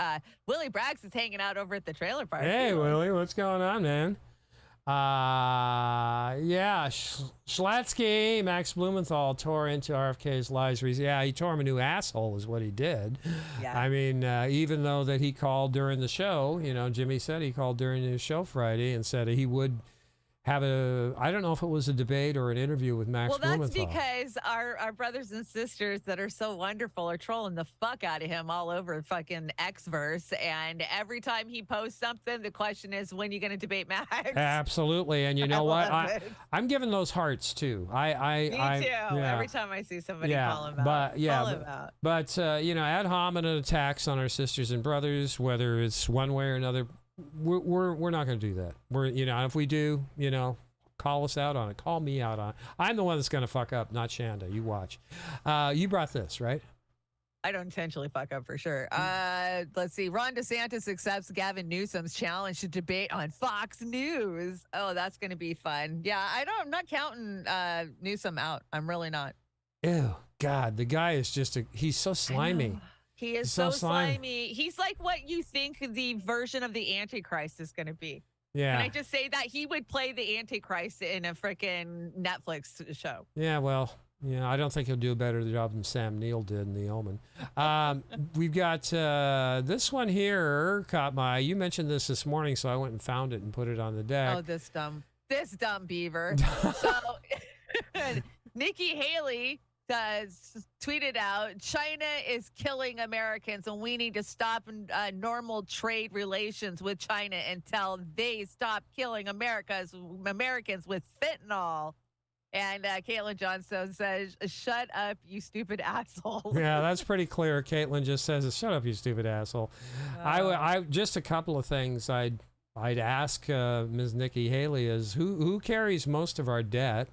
Willie Braggs is hanging out over at the trailer park. Hey, Willie, what's going on, man? Yeah, Schlatsky, Max Blumenthal tore into RFK's lies. Yeah, he tore him a new asshole is what he did. Yeah. I mean, even though that he called during the show, you know, Jimmy said he called during his show Friday and said he would have I don't know if it was a debate or an interview with Max Blumenthal. Well, that's because our brothers and sisters that are so wonderful are trolling the fuck out of him all over fucking Xverse. And every time he posts something, the question is, when are you going to debate Max? Absolutely. And you know what? love it. I'm giving those hearts too. Me too. Yeah. Every time I see somebody call him out. Call him out. But you know, ad hominem attacks on our sisters and brothers, whether it's one way or another, we're not going to do that. If we do, you know, call us out on it. Call me out on it. I'm the one that's going to fuck up, not Chanda. You watch. You brought this, right? I don't intentionally fuck up for sure. Let's see. Ron DeSantis accepts Gavin Newsom's challenge to debate on Fox News. Oh, that's going to be fun. Yeah, I'm not counting Newsom out. I'm really not. Ew, God, the guy is he's so slimy. He is so slimy. He's like what you think the version of the Antichrist is going to be. Yeah. Can I just say that he would play the Antichrist in a freaking Netflix show? Yeah, well, I don't think he'll do a better job than Sam Neill did in The Omen. We've got this one here caught my eye. You mentioned this morning, so I went and found it and put it on the deck. Oh, this dumb beaver. So Nikki Haley tweeted out, China is killing Americans and we need to stop normal trade relations with China until they stop killing Americans with fentanyl. And Caitlin Johnstone says, shut up, you stupid asshole. Yeah, that's pretty clear. Caitlin just says, shut up, you stupid asshole. I just a couple of things I'd I'd ask Ms. Nikki Haley is who carries most of our debt,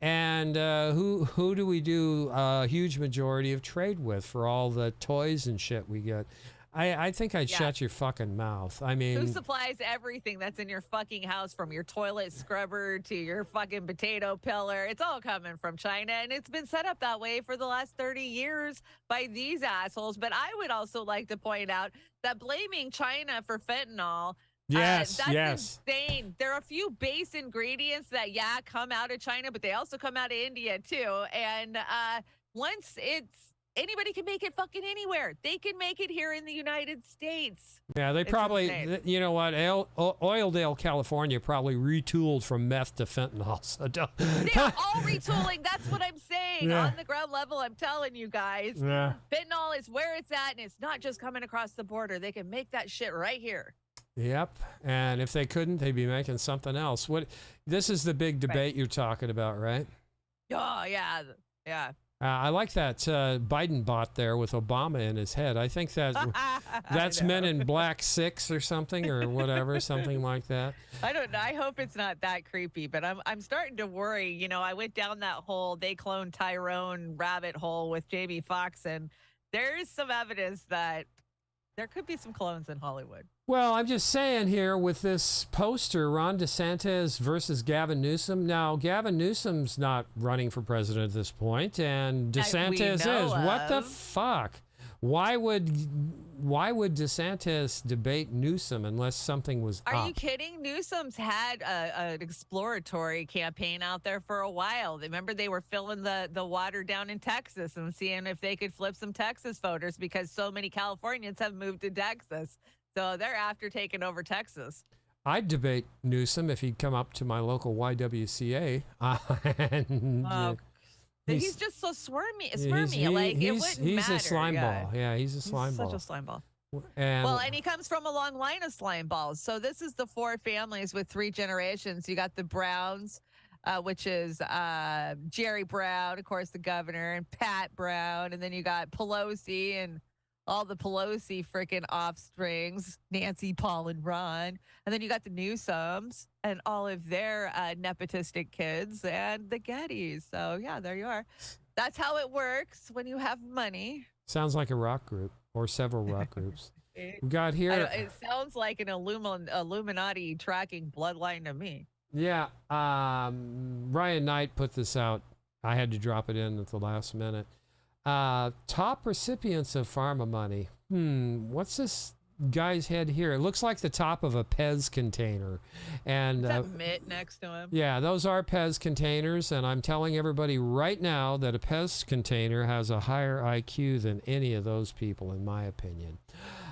and who do we do a huge majority of trade with for all the toys and shit we get? I think I'd shut your fucking mouth. I mean, who supplies everything that's in your fucking house, from your toilet scrubber to your fucking potato peeler? It's all coming from China, and it's been set up that way for the last 30 years by these assholes. But I would also like to point out that blaming China for fentanyl, yes, that's insane. There are a few base ingredients that, come out of China, but they also come out of India too. And once anybody can make it fucking anywhere. They can make it here in the United States. Yeah, they probably, insane. you know what, Oildale, California probably retooled from meth to fentanyl. So They're all retooling. That's what I'm saying. Yeah. On the ground level, I'm telling you guys. Yeah. Fentanyl is where it's at, and it's not just coming across the border. They can make that shit right here. Yep, and if they couldn't, they'd be making something else. This is the big debate you're talking about, right? Oh, yeah. I like that Biden bot there with Obama in his head. I think that's Men in Black 6 or something or whatever, something like that. I don't know. I hope it's not that creepy, but I'm starting to worry. You know, I went down that whole they cloned Tyrone rabbit hole with Jamie Foxx, and there's some evidence that there could be some clones in Hollywood. Well, I'm just saying here with this poster, Ron DeSantis versus Gavin Newsom. Now, Gavin Newsom's not running for president at this point, and DeSantis is. What the fuck? Why would DeSantis debate Newsom unless something was up? Are you kidding? Newsom's had an exploratory campaign out there for a while. Remember, they were filling the water down in Texas and seeing if they could flip some Texas voters because so many Californians have moved to Texas. So they're after taking over Texas. I'd debate Newsom if he'd come up to my local YWCA. And, he's just so squirmy. It wouldn't he's matter. A slime ball. Yeah, he's a slime ball. Such a slime ball. And he comes from a long line of slime balls. So this is the 4 families with 3 generations. You got the Browns, which is Jerry Brown, of course, the governor, and Pat Brown. And then you got Pelosi and all the Pelosi freaking offsprings, Nancy, Paul, and Ron. And then you got the Newsoms and all of their nepotistic kids and the Gettys. So, yeah, there you are. That's how it works when you have money. sounds like a rock group or several rock groups. We got here. It sounds like an Illuminati tracking bloodline to me. Yeah. Ryan Knight put this out. I had to drop it in at the last minute. Top recipients of pharma money. What's this guy's head here? It looks like the top of a Pez container. And that mitt next to him. Yeah, those are Pez containers, and I'm telling everybody right now that a Pez container has a higher IQ than any of those people, in my opinion.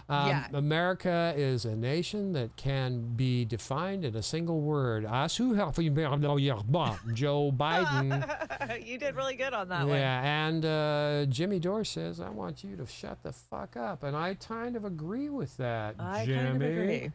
America is a nation that can be defined in a single word. Joe Biden. You did really good on that one. Yeah, and Jimmy Dore says, I want you to shut the fuck up. And I kind of agree with that, Jimmy. Kind of agree.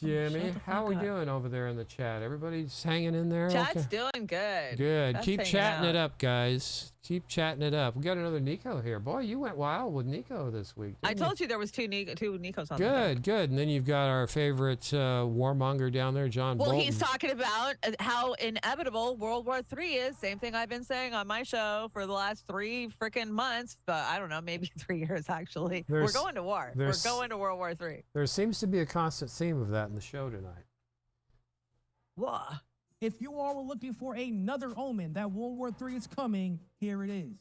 Jimmy, how are we doing over there in the chat? Everybody's hanging in there? Chat's doing good. Good. That's Keep chatting out. it up, guys. Keep chatting it up. We got another Nico here. Boy, you went wild with Nico this week. I told you there was two Nikos on Good, good. And then you've got our favorite warmonger down there, John Bolton. He's talking about how inevitable World War III is. Same thing I've been saying on my show for the last 3 freaking months. But I don't know, maybe 3 years, actually. We're going to war. We're going to World War III. There seems to be a constant theme of that in the show tonight. Whoa. If you all were looking for another omen that World War III is coming, here it is.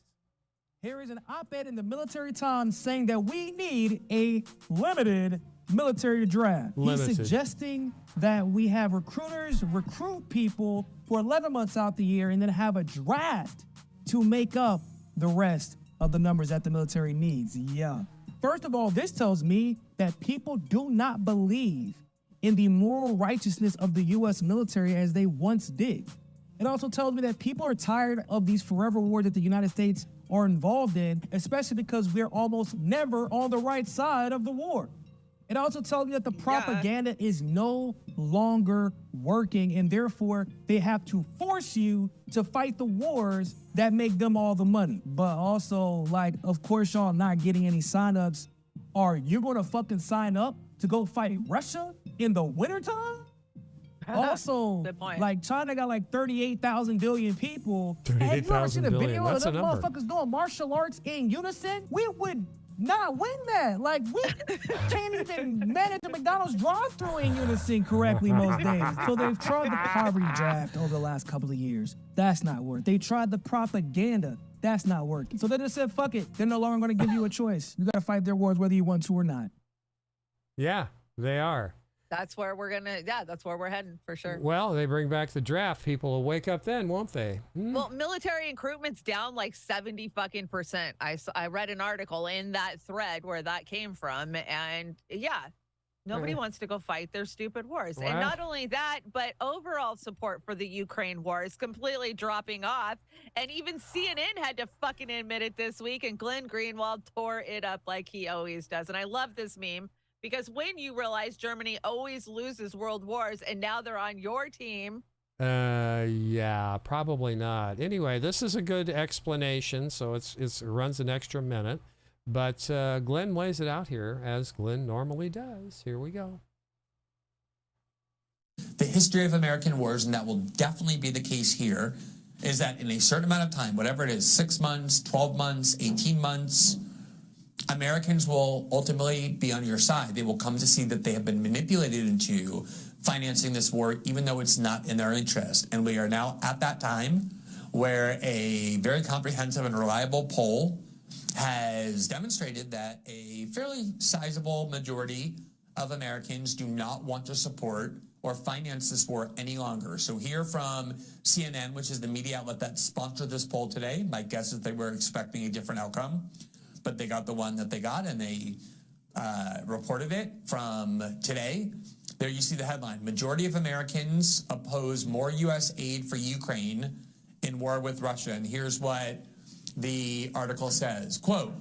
Here is an op-ed in the Military Times saying that we need a limited military draft. Limited. He's suggesting that we have recruiters recruit people for 11 months out the year and then have a draft to make up the rest of the numbers that the military needs. Yeah. First of all, this tells me that people do not believe in the moral righteousness of the U.S. military as they once did. It also tells me that people are tired of these forever wars that the United States are involved in, especially because we're almost never on the right side of the war. It also tells me that the propaganda is no longer working, and therefore they have to force you to fight the wars that make them all the money. But also, of course, y'all not getting any signups. Are you going to fucking sign up to go fight Russia in the wintertime? Also, Good point. like China got like 38,000 billion people. And you ever seen 38,000 a billion, video of that's a them number. motherfuckers doing martial arts in unison? We would not win that. Like, we can't even manage a McDonald's drive-thru in unison correctly most days. So they've tried the poverty draft over the last couple of years. That's not working. They tried the propaganda. That's not working. So they just said, fuck it. They're no longer going to give you a choice. You got to fight their wars whether you want to or not. Yeah, they are. That's where we're that's where we're heading for sure. Well, they bring back the draft. People will wake up then, won't they? Well, military recruitment's down like 70% I read an article in that thread where that came from, and yeah, nobody wants to go fight their stupid wars. And not only that, but overall support for the Ukraine war is completely dropping off. And even CNN had to fucking admit it this week, and Glenn Greenwald tore it up like he always does. And I love this meme. Because when you realize Germany always loses world wars and now they're on your team. Yeah, probably not. Anyway, this is a good explanation, so it runs an extra minute. But Glenn lays it out here, as Glenn normally does. Here we go. The history of American wars, and that will definitely be the case here, is that in a certain amount of time, whatever it is, 6 months, 12 months, 18 months, Americans will ultimately be on your side. They will come to see that they have been manipulated into financing this war, even though it's not in their interest. And we are now at that time where a very comprehensive and reliable poll has demonstrated that a fairly sizable majority of Americans do not want to support or finance this war any longer. So here from CNN, which is the media outlet that sponsored this poll today, my guess is they were expecting a different outcome, but they got the one that they got, and they reported it from today. There you see the headline: majority of Americans oppose more U.S. aid for Ukraine in war with Russia. And here's what the article says, quote,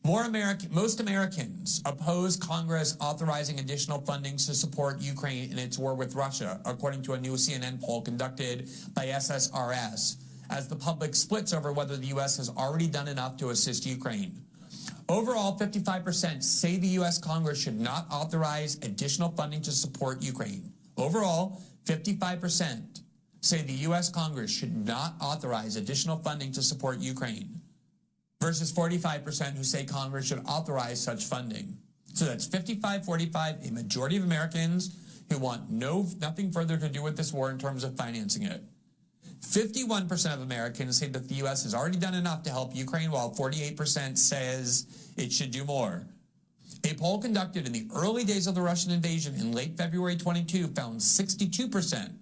most Americans oppose Congress authorizing additional funding to support Ukraine in its war with Russia, according to a new CNN poll conducted by SSRS, as the public splits over whether the U.S. has already done enough to assist Ukraine. Overall, 55% say the U.S. Congress should not authorize additional funding to support Ukraine. Overall, 55% say the U.S. Congress should not authorize additional funding to support Ukraine, versus 45% who say Congress should authorize such funding. So that's 55-45, a majority of Americans who want nothing further to do with this war in terms of financing it. 51% of Americans say that the U.S. has already done enough to help Ukraine, while 48% says it should do more. A poll conducted in the early days of the Russian invasion in late February 22 found 62%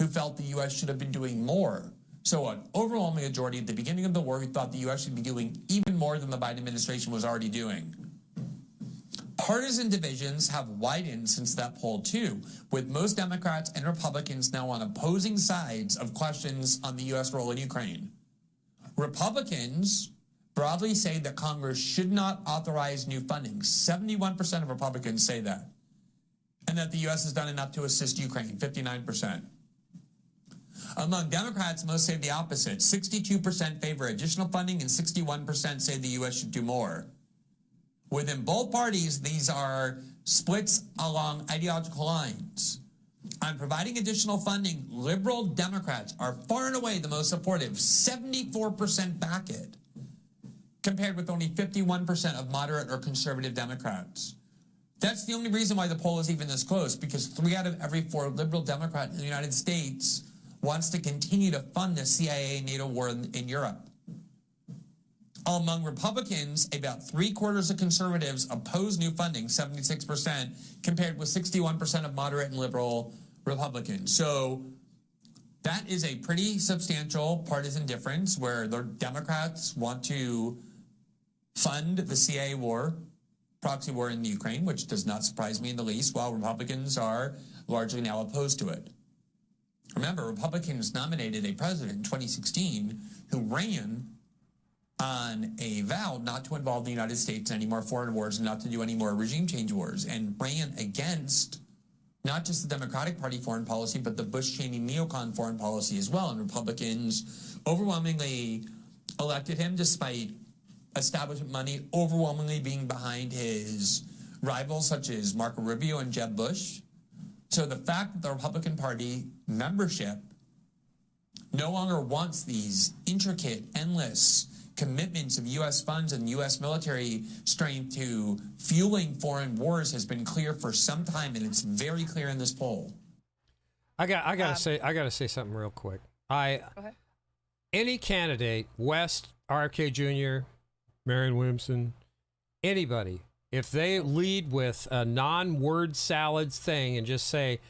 who felt the U.S. should have been doing more. So an overwhelming majority at the beginning of the war who thought the U.S. should be doing even more than the Biden administration was already doing. Partisan divisions have widened since that poll too, with most Democrats and Republicans now on opposing sides of questions on the U.S. role in Ukraine. Republicans broadly say that Congress should not authorize new funding. 71% of Republicans say that. And that the U.S. has done enough to assist Ukraine, 59%. Among Democrats, most say the opposite. 62% favor additional funding and 61% say the U.S. should do more. Within both parties, these are splits along ideological lines. On providing additional funding, liberal Democrats are far and away the most supportive. 74% back it, compared with only 51% of moderate or conservative Democrats. That's the only reason why the poll is even this close, because 3 out of every 4 liberal Democrats in the United States wants to continue to fund the CIA NATO war in Europe. Among Republicans, about 3/4 of conservatives oppose new funding, 76%, compared with 61% of moderate and liberal Republicans. So that is a pretty substantial partisan difference, where the Democrats want to fund the CIA war, proxy war in the Ukraine, which does not surprise me in the least, while Republicans are largely now opposed to it. Remember, Republicans nominated a president in 2016 who ran on a vow not to involve the United States in any more foreign wars and not to do any more regime change wars, and ran against not just the Democratic Party foreign policy, but the Bush-Cheney neocon foreign policy as well. And Republicans overwhelmingly elected him, despite establishment money overwhelmingly being behind his rivals such as Marco Rubio and Jeb Bush. So the fact that the Republican Party membership no longer wants these intricate, endless commitments of U.S. funds and U.S. military strength to fueling foreign wars has been clear for some time, and it's very clear in this poll. I gotta say something real quick. Go ahead. Any candidate, West, RFK Jr., Marianne Williamson, anybody, if they lead with a non-word salads thing and just say,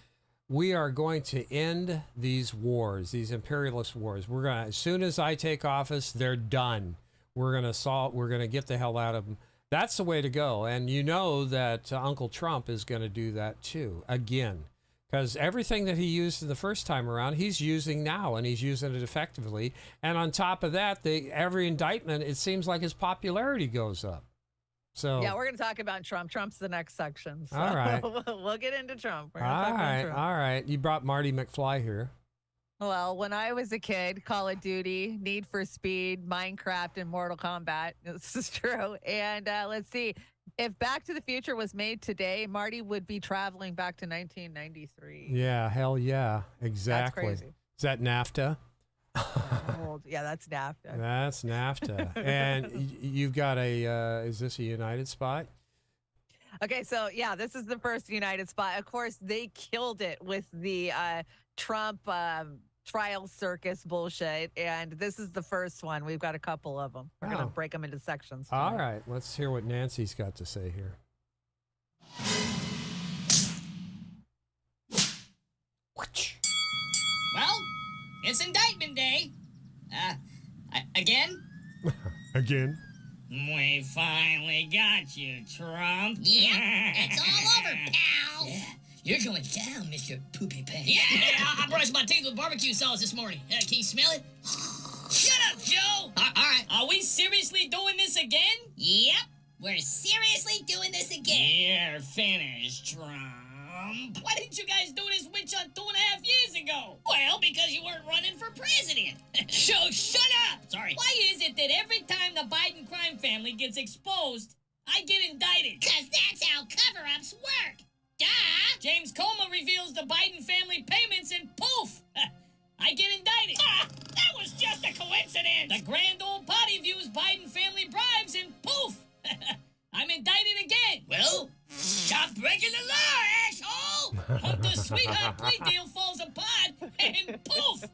we are going to end these wars, these imperialist wars. We're gonna, as soon as I take office, they're done. We're gonna get the hell out of them. That's the way to go. And you know that Uncle Trump is going to do that too, again. Because everything that he used the first time around, he's using now, and he's using it effectively. And on top of that, every indictment, it seems like his popularity goes up. So Yeah, we're going to talk about Trump. Trump's the next section. So all right. we'll get into Trump. We're All gonna talk about right, Trump. all right. You brought Marty McFly here. Well, when I was a kid, Call of Duty, Need for Speed, Minecraft, and Mortal Kombat. This is true. And let's see. If Back to the Future was made today, Marty would be traveling back to 1993. Yeah, hell yeah. Exactly. That's crazy. Is that NAFTA? Yeah, that's NAFTA. That's NAFTA. And you've got is this a United spot? Okay, so yeah, this is the first United spot. Of course, they killed it with the Trump trial circus bullshit, and this is the first one. We've got a couple of them. We're gonna break them into sections. All right, let's hear what Nancy's got to say here. Well, it's indictment day. Again? Again? We finally got you, Trump. Yeah, it's all over, pal. Yeah, you're going down, Mr. Poopy Pants. Yeah, I brushed my teeth with barbecue sauce this morning. Can you smell it? Shut up, Joe. All right. Are we seriously doing this again? Yep, we're seriously doing this again. You're finished, Trump. Why didn't you guys do this witch hunt 2.5 years ago? Well, because you weren't running for president. So shut up! Sorry. Why is it that every time the Biden crime family gets exposed, I get indicted? Because that's how cover-ups work. Duh! James Comer reveals the Biden family payments and poof! I get indicted. That was just a coincidence. The grand old party views Biden family bribes and poof! I'm indicted again. Well, stop breaking the law, asshole! Hunter's sweetheart plea deal falls apart and poof!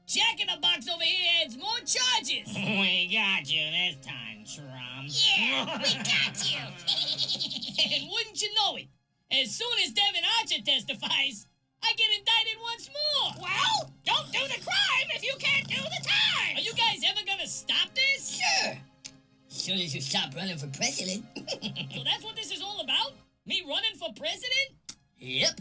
Jack in the Box over here adds more charges. We got you this time, Trump. Yeah, we got you. And wouldn't you know it, as soon as Devin Archer testifies, I get indicted once more. Well, don't do the crime if you can't do the time. Are you guys ever gonna stop this? Sure. As soon as you stop running for president. So that's what this is all about? Me running for president? Yep.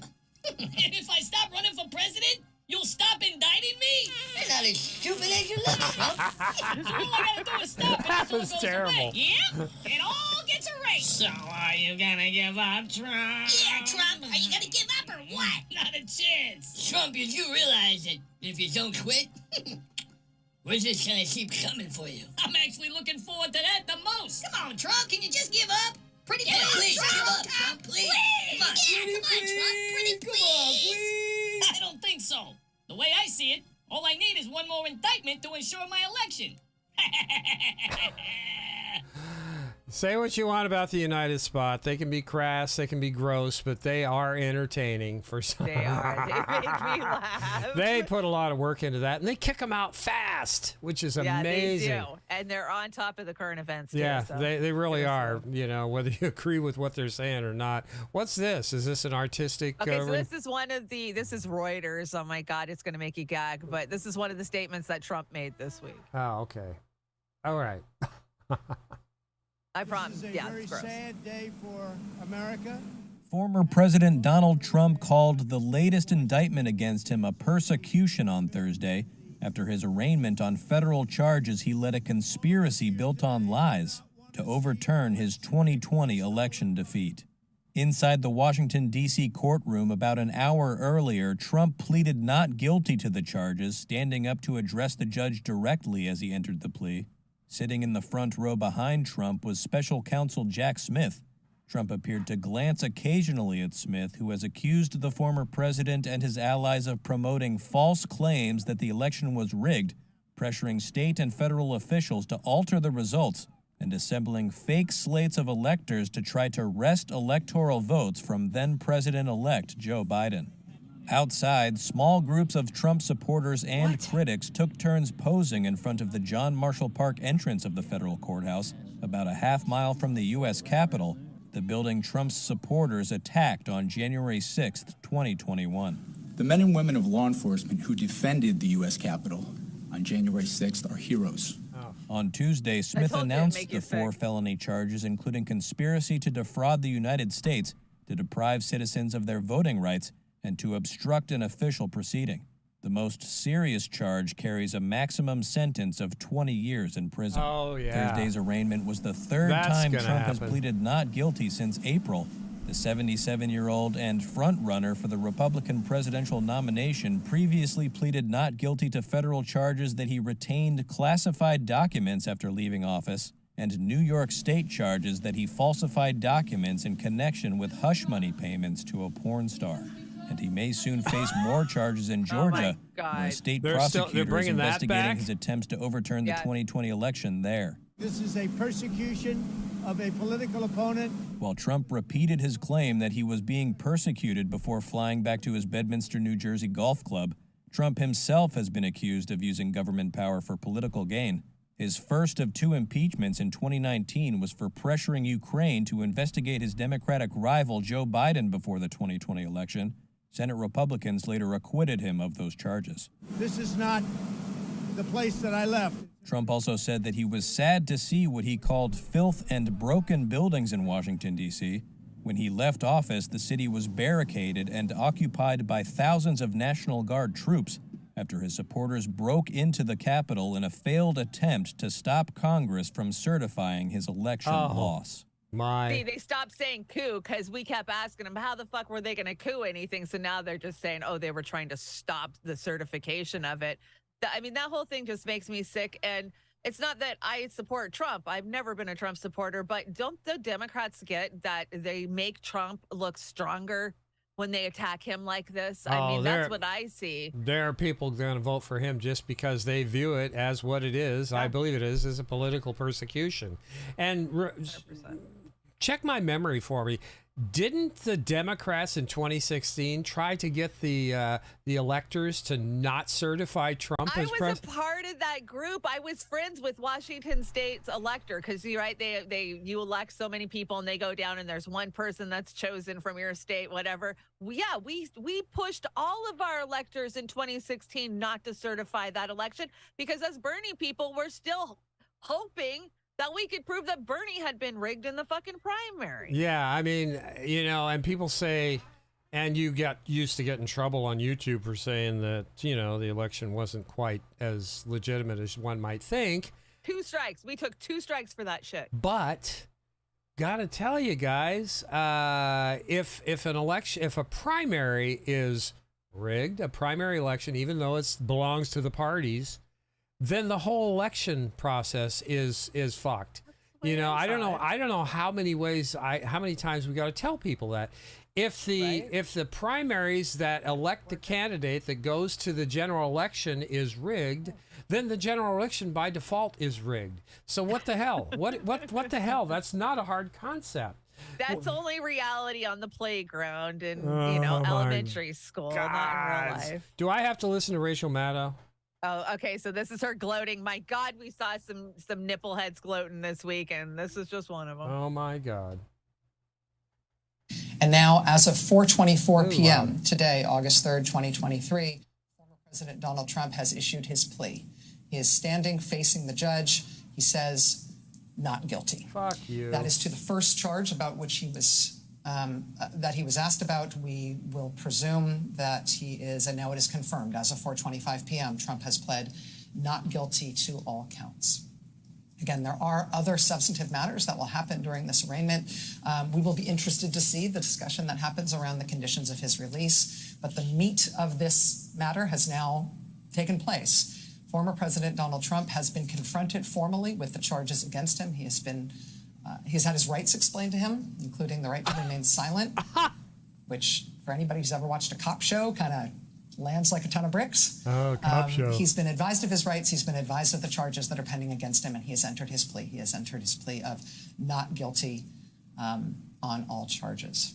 And if I stop running for president, you'll stop indicting me? You're not as stupid as you look, Trump. So all I gotta do is stop and That this all was goes terrible. away. Yep, it all gets erased. So are you gonna give up, Trump? Yeah, Trump, are you gonna give up or what? Not a chance. Trump, did you realize that if you don't quit, we're just gonna keep coming for you? I'm actually looking forward to that the most. Come on, Trump, can you just give up? Pretty please, Trump, give up, Trump, please. Come on, yeah, come on, Trump, pretty please. I don't think so. The way I see it, all I need is one more indictment to ensure my election. Say what you want about the United spot. They can be crass, they can be gross, but they are entertaining for some. They are. They make me laugh. They put a lot of work into that, and they kick them out fast, which is amazing. Yeah, they do. And they're on top of the current events, too. Yeah, so. they really are, you know, whether you agree with what they're saying or not. What's this? Is this an artistic... Okay, so this is this is Reuters. Oh, my God, it's going to make you gag. But this is one of the statements that Trump made this week. Oh, okay. All right. I promise. Yeah, Very it's gross. sad day for America. Former President Donald Trump called the latest indictment against him a persecution on Thursday after his arraignment on federal charges he led a conspiracy built on lies to overturn his 2020 election defeat. Inside the Washington, D.C. courtroom about an hour earlier, Trump pleaded not guilty to the charges, standing up to address the judge directly as he entered the plea. Sitting in the front row behind Trump was special counsel Jack Smith, Trump appeared to glance occasionally at Smith, who has accused the former president and his allies of promoting false claims that the election was rigged, pressuring state and federal officials to alter the results, and assembling fake slates of electors to try to wrest electoral votes from then-President-elect Joe Biden. Outside, small groups of Trump supporters and critics took turns posing in front of the John Marshall Park entrance of the federal courthouse, about a half-mile from the U.S. Capitol, the building Trump's supporters attacked on January 6, 2021. The men and women of law enforcement who defended the U.S. Capitol on January 6th are heroes. On Tuesday, Smith announced the 4 felony charges, including conspiracy to defraud the United States, to deprive citizens of their voting rights, and to obstruct an official proceeding. The most serious charge carries a maximum sentence of 20 years in prison. Oh, yeah. Thursday's arraignment was the third time Trump has pleaded not guilty since April. The 77-year-old and front-runner for the Republican presidential nomination previously pleaded not guilty to federal charges that he retained classified documents after leaving office, and New York State charges that he falsified documents in connection with hush money payments to a porn star. And he may soon face more charges in Georgia, where a state prosecutor is investigating his attempts to overturn the 2020 election there. This is a persecution of a political opponent. While Trump repeated his claim that he was being persecuted before flying back to his Bedminster, New Jersey golf club, Trump himself has been accused of using government power for political gain. His first of 2 impeachments in 2019 was for pressuring Ukraine to investigate his Democratic rival Joe Biden before the 2020 election. Senate Republicans later acquitted him of those charges. This is not the place that I left. Trump also said that he was sad to see what he called filth and broken buildings in Washington, D.C. When he left office, the city was barricaded and occupied by thousands of National Guard troops after his supporters broke into the Capitol in a failed attempt to stop Congress from certifying his election loss. See, they stopped saying coup because we kept asking them how the fuck were they going to coup anything. So now they're just saying, oh, they were trying to stop the certification of it. I mean, that whole thing just makes me sick. And it's not that I support Trump. I've never been a Trump supporter. But don't the Democrats get that they make Trump look stronger when they attack him like this? I mean, that's what I see. There are people going to vote for him just because they view it as what it is. I believe it is a political persecution. And check my memory for me. Didn't the Democrats in 2016 try to get the electors to not certify Trump as president? I was a part of that group. I was friends with Washington State's elector because you elect so many people and they go down and there's one person that's chosen from your state, whatever. We pushed all of our electors in 2016 not to certify that election because as Bernie people, we're still hoping that we could prove that Bernie had been rigged in the fucking primary. Yeah, I mean, and people say, and you got used to getting in trouble on YouTube for saying that, the election wasn't quite as legitimate as one might think. 2 strikes. We took 2 strikes for that shit. But gotta tell you guys, if a primary is rigged, a primary election, even though it belongs to the parties, then the whole election process is fucked. I don't know how many times we got to tell people that if the primaries that elect the candidate that goes to the general election is rigged, then the general election by default is rigged. So what the hell? What the hell? That's not a hard concept. That's only reality on the playground in elementary school, not in real life. Do I have to listen to Rachel Maddow? Oh, okay. So this is her gloating. My God, we saw some nipple heads gloating this week, and this is just one of them. Oh my God. And now, as of 4:24 p.m. today, August 3rd, 2023, former President Donald Trump has issued his plea. He is standing facing the judge. He says, not guilty. Fuck you. That is to the first charge about which he was asked about. We will presume that he is, and now it is confirmed as of 4:25 p.m., Trump has pled not guilty to all counts. Again, there are other substantive matters that will happen during this arraignment. We will be interested to see the discussion that happens around the conditions of his release, but the meat of this matter has now taken place. Former President Donald Trump has been confronted formally with the charges against him. He has been He's had his rights explained to him, including the right to remain silent, which for anybody who's ever watched a cop show kind of lands like a ton of bricks. Oh, cop show. He's been advised of his rights. He's been advised of the charges that are pending against him, and he has entered his plea. He has entered his plea of not guilty on all charges.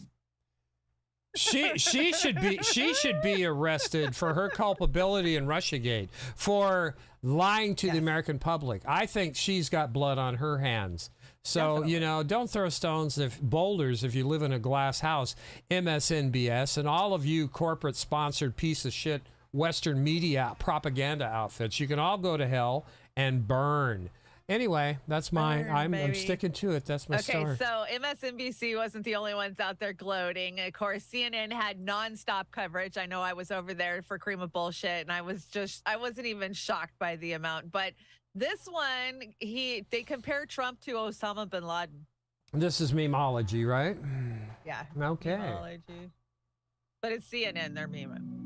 She should be arrested for her culpability in Russiagate for lying to the American public. I think she's got blood on her hands. So, don't throw stones boulders if you live in a glass house, MSNBS, and all of you corporate sponsored piece of shit Western media propaganda outfits. You can all go to hell and burn. Anyway, that's mine. I'm sticking to it. That's my story. Okay, so MSNBC wasn't the only ones out there gloating. Of course, CNN had nonstop coverage. I know I was over there for Cream of Bullshit, and I wasn't even shocked by the amount. But this one, they compare Trump to Osama bin Laden. This is memeology, right? Yeah. Okay. Memeology. But it's CNN, they're memeing.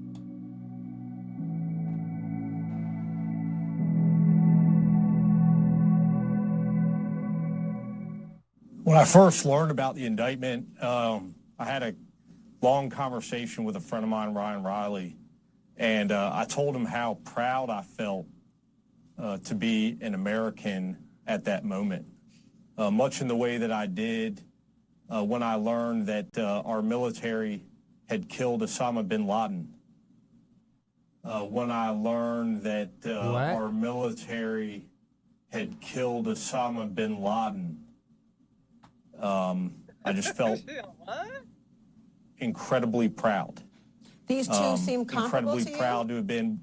When I first learned about the indictment, I had a long conversation with a friend of mine, Ryan Riley, and I told him how proud I felt to be an American at that moment, much in the way that I did when I learned that our military had killed Osama bin Laden. When I learned that our military had killed Osama bin Laden. I just felt incredibly proud. These two seem comparable incredibly to you? proud to have been.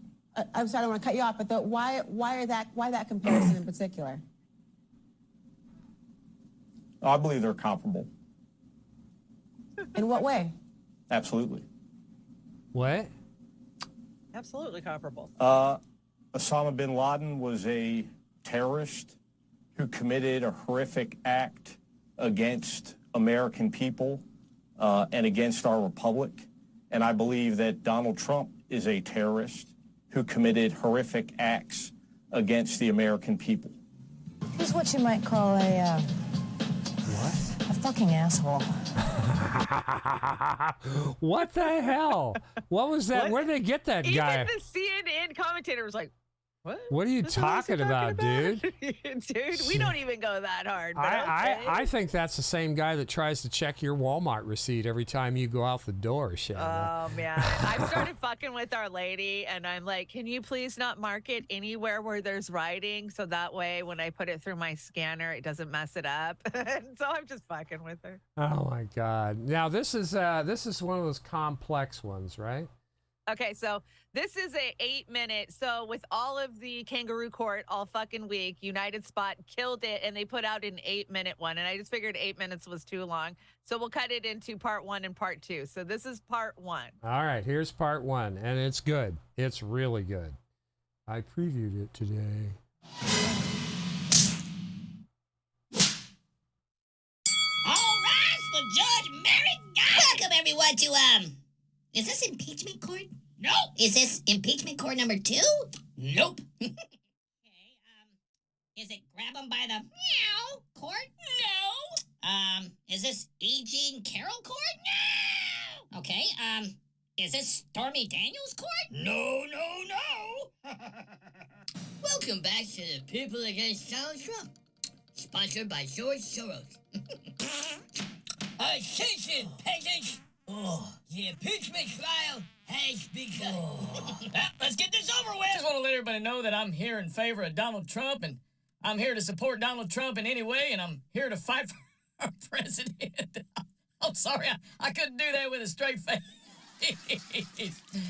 I'm sorry, I don't want to cut you off, but why that comparison in particular? I believe they're comparable. In what way? Absolutely. What? Absolutely comparable. Osama bin Laden was a terrorist who committed a horrific act against American people and against our republic. And I believe that Donald Trump is a terrorist who committed horrific acts against the American people. He's what you might call a fucking asshole. What the hell? What was that? Where'd they get that guy? Even the CNN commentator was like, What are you talking about, dude? Dude, we don't even go that hard. But I think that's the same guy that tries to check your Walmart receipt every time you go out the door, Shanda. Oh, man. I started fucking with Our Lady, and I'm like, can you please not mark it anywhere where there's writing, so that way when I put it through my scanner, it doesn't mess it up. And so I'm just fucking with her. Oh, my God. Now, this is one of those complex ones, right? Okay, so this is a 8-minute. So with all of the kangaroo court all fucking week, United Spot killed it, and they put out an 8-minute one. And I just figured 8 minutes was too long. So we'll cut it into part 1 and part 2. So this is part 1. All right, here's part 1, and it's good. It's really good. I previewed it today. All rise for Judge Merrick Guy. Welcome everyone to is this impeachment court? Nope. Is this impeachment court number 2? Nope. Okay, is it grab 'em by the meow court? No. Is this E. Jean Carroll court? No. Okay, is this Stormy Daniels court? No. Welcome back to the People Against Donald Trump, sponsored by George Soros. Attention, peasants! Oh, the impeachment trial has begun. Let's get this over with. I just want to let everybody know that I'm here in favor of Donald Trump, and I'm here to support Donald Trump in any way, and I'm here to fight for our president. I'm sorry, I couldn't do that with a straight face.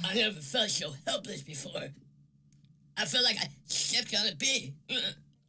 I never felt so helpless before. I felt like I stepped on a pig.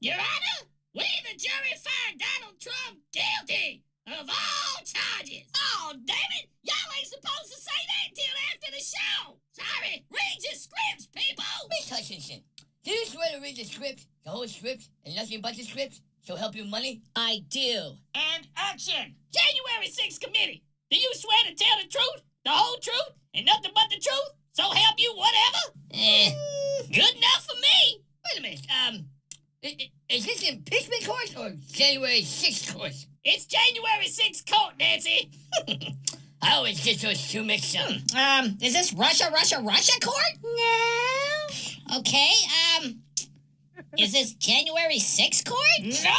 Your Honor, we, the jury, find Donald Trump guilty of all charges. Oh, damn it! Y'all ain't supposed to say that until after the show. Sorry, read your scripts, people. Miss Hutchinson, do you swear to read the scripts, the whole scripts, and nothing but the scripts, so help you money? I do. And action! January 6th committee, do you swear to tell the truth, the whole truth, and nothing but the truth, so help you whatever? Good enough for me. Wait a minute, Is this impeachment court or January 6th court? It's January 6th court, Nancy. I always get those two mixed up. Is this Russia court? No. Okay, is this January 6th court? No.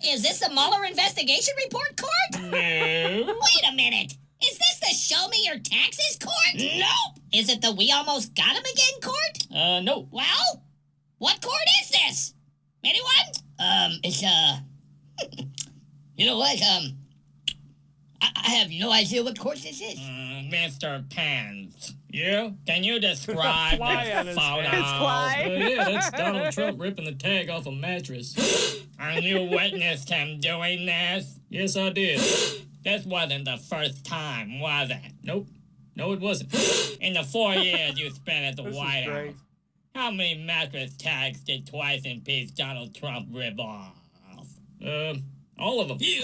Is this the Mueller investigation report court? No. Wait a minute. Is this the show me your taxes court? Nope. Is it the we almost got him again court? No. Well, what court is this? Anyone? It's, you know what, I have no idea what course this is. Mr. Pence, can you describe Fly on this his photo? head. His fly. Yeah, that's Donald Trump ripping the tag off a mattress. And you witnessed him doing this? Yes, I did. This wasn't the first time, was it? Nope. No, it wasn't. In the 4 years you spent at the White House, how many mattress tags did twice impeached Donald Trump rip off? All of them. You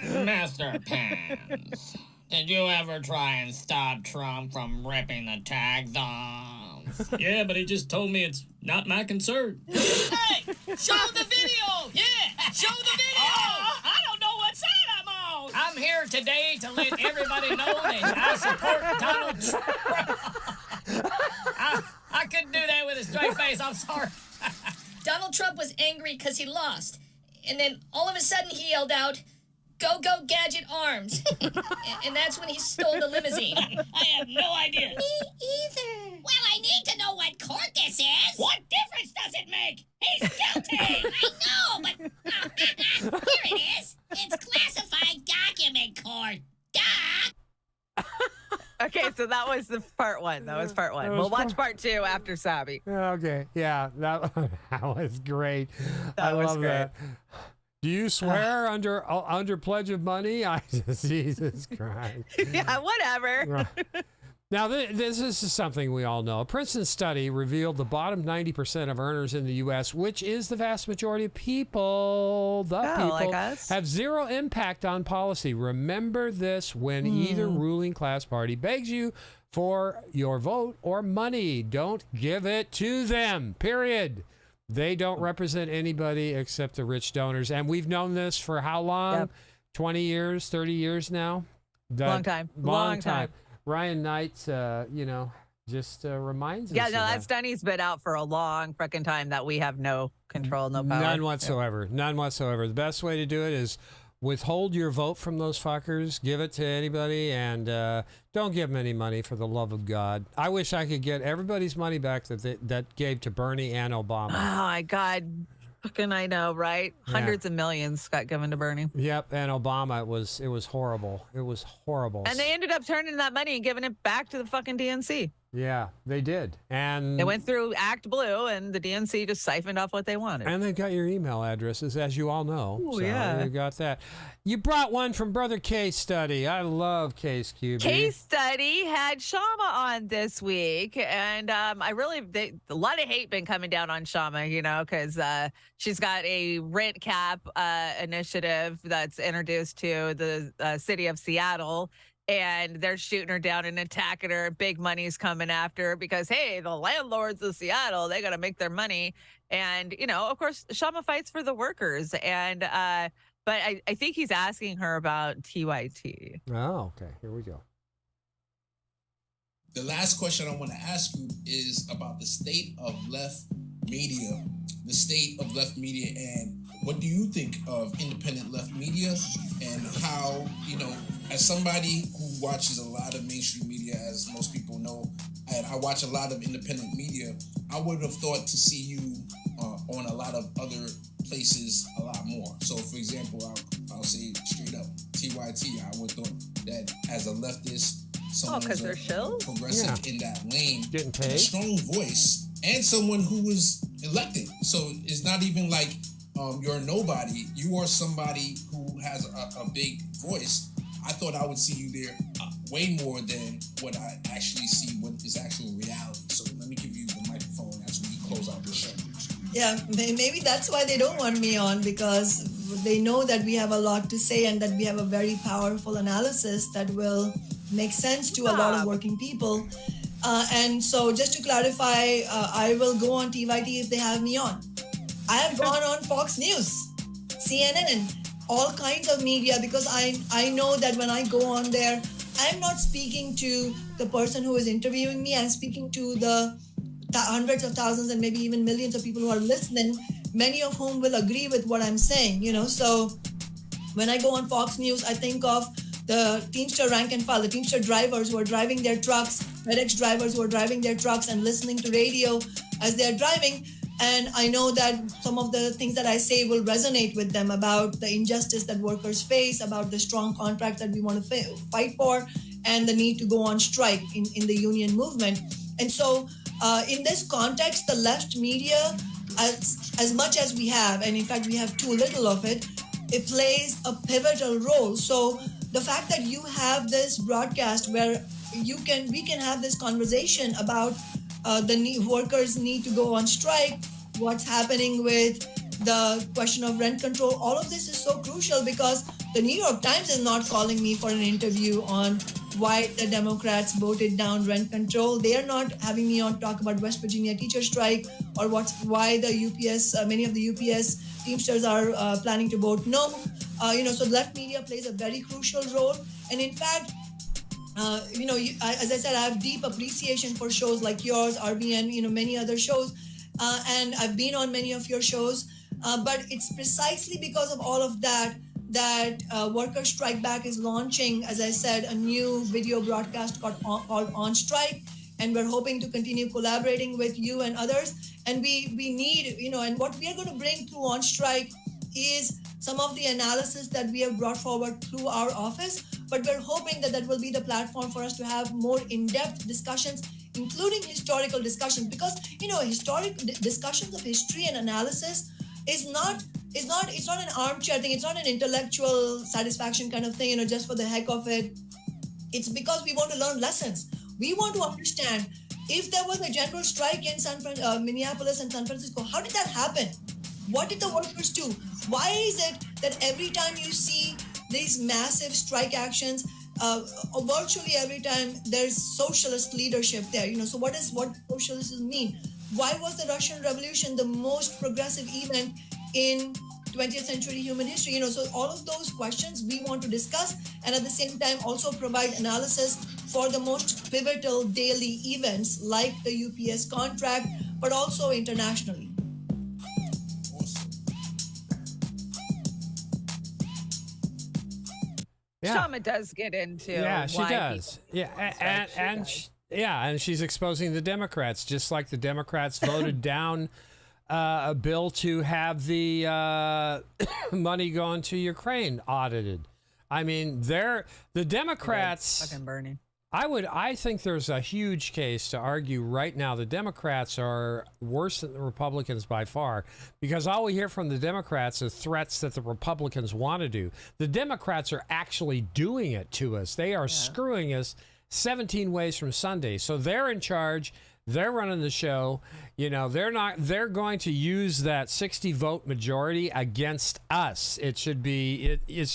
murderer! Master Pence, did you ever try and stop Trump from ripping the tags off? Yeah, but he just told me it's not my concern. Hey, show the video! Yeah, show the video! I don't know what side I'm on! I'm here today to let everybody know that I support Donald Trump. I couldn't do that with a straight face, I'm sorry. Donald Trump was angry because he lost. And then all of a sudden he yelled out, "Go, go, gadget arms." And that's when he stole the limousine. I have no idea. Me either. Well, I need to know what court this is. What difference does it make? He's guilty! I know, but here it is. It's classified document court. Duh! Okay, so that was the part one. That was part one. We'll watch part two after Sabi. Okay, yeah, that was great. I was love great. that. Do you swear under pledge of money? Jesus Christ. Yeah, whatever. Now, this is something we all know. A Princeton study revealed the bottom 90% of earners in the U.S., which is the vast majority of people, like us. have zero impact on policy. Remember this when either ruling class party begs you for your vote or money. Don't give it to them, period. They don't represent anybody except the rich donors. And we've known this for how long? Yep. 20 years, 30 years now? Long time. Long time. Ryan Knight, just reminds us. Yeah, of no, that. that study's been out for a long freaking time that we have no control, no power. None whatsoever. None whatsoever. The best way to do it is withhold your vote from those fuckers, give it to anybody, and don't give them any money for the love of God. I wish I could get everybody's money back that gave to Bernie and Obama. Oh, my God. Fucking I know, right? Hundreds of millions got given to Bernie. Yep, and Obama, it was horrible. It was horrible. And they ended up turning that money and giving it back to the fucking DNC. Yeah, they did. And they went through Act Blue, and the DNC just siphoned off what they wanted. And they got your email addresses, as you all know. Oh, so yeah. You got that. You brought one from Brother Case Study. I love Case QB. Case Study had Shama on this week, and a lot of hate been coming down on Shama, because she's got a rent cap initiative that's introduced to the city of Seattle. And they're shooting her down and attacking her. Big money's coming after her because, hey, the landlords of Seattle, they got to make their money. And, of course, Shama fights for the workers. And but I think he's asking her about TYT. Oh, okay. Here we go. The last question I want to ask you is about the state of left media. The state of left media, and what do you think of independent left media, and how, as somebody who watches a lot of mainstream media, as most people know, and I watch a lot of independent media, I would have thought to see you on a lot of other places a lot more. So, for example, I'll say straight up, TYT, I would have thought that as a leftist, someone who's progressive in that lane, getting paid, a strong voice, and someone who was elected. So it's not even like you're a nobody. You are somebody who has a big voice. I thought I would see you there way more than what I actually see, what is actual reality. So let me give you the microphone as we close out the show. Yeah, maybe that's why they don't want me on, because they know that we have a lot to say and that we have a very powerful analysis that will make sense to a lot of working people. And so just to clarify, I will go on TYT if they have me on. I have gone on Fox News, CNN, all kinds of media, because I know that when I go on there, I'm not speaking to the person who is interviewing me. I'm speaking to the hundreds of thousands and maybe even millions of people who are listening, many of whom will agree with what I'm saying, you know. So when I go on Fox News, I think of the Teamster rank and file, the Teamster drivers who are driving their trucks, FedEx drivers who are driving their trucks and listening to radio as they're driving. And I know that some of the things that I say will resonate with them about the injustice that workers face, about the strong contracts that we want to fight for, and the need to go on strike in the union movement. And so in this context, the left media, as much as we have, and in fact we have too little of it, it plays a pivotal role. So the fact that you have this broadcast where we can have this conversation about workers need to go on strike, what's happening with the question of rent control, all of this is so crucial because the New York Times is not calling me for an interview on why the Democrats voted down rent control. They are not having me on talk about West Virginia teacher strike or why the UPS, many of the UPS Teamsters are planning to vote no. So left media plays a very crucial role. And in fact, as I said, I have deep appreciation for shows like yours, RBN, many other shows. And I've been on many of your shows. But it's precisely because of all of that Worker Strike Back is launching, as I said, a new video broadcast called On Strike. And we're hoping to continue collaborating with you and others. And we need, and what we are going to bring through On Strike is some of the analysis that we have brought forward through our office. But we're hoping that will be the platform for us to have more in-depth discussions, including historical discussions, because historic discussions of history and analysis it's not an armchair thing. It's not an intellectual satisfaction kind of thing, just for the heck of it. It's because we want to learn lessons. We want to understand if there was a general strike in Minneapolis and San Francisco, how did that happen? What did the workers do? Why is it that every time you see these massive strike actions, virtually every time there's socialist leadership there? So what socialism mean? Why was the Russian Revolution the most progressive event in 20th century human history? So all of those questions we want to discuss, and at the same time also provide analysis for the most pivotal daily events like the UPS contract, but also internationally. Yeah. Shama does get into she why does. And she's exposing the Democrats, just like the Democrats voted down a bill to have the money going to Ukraine audited. I mean, the Democrats. Fucking burning. I think there's a huge case to argue right now the Democrats are worse than the Republicans by far, because all we hear from the Democrats is threats that the Republicans want to do. The Democrats are actually doing it to us. They are screwing us 17 ways from Sunday. So they're in charge. They're running the show. They're going to use that 60 vote majority against us. It's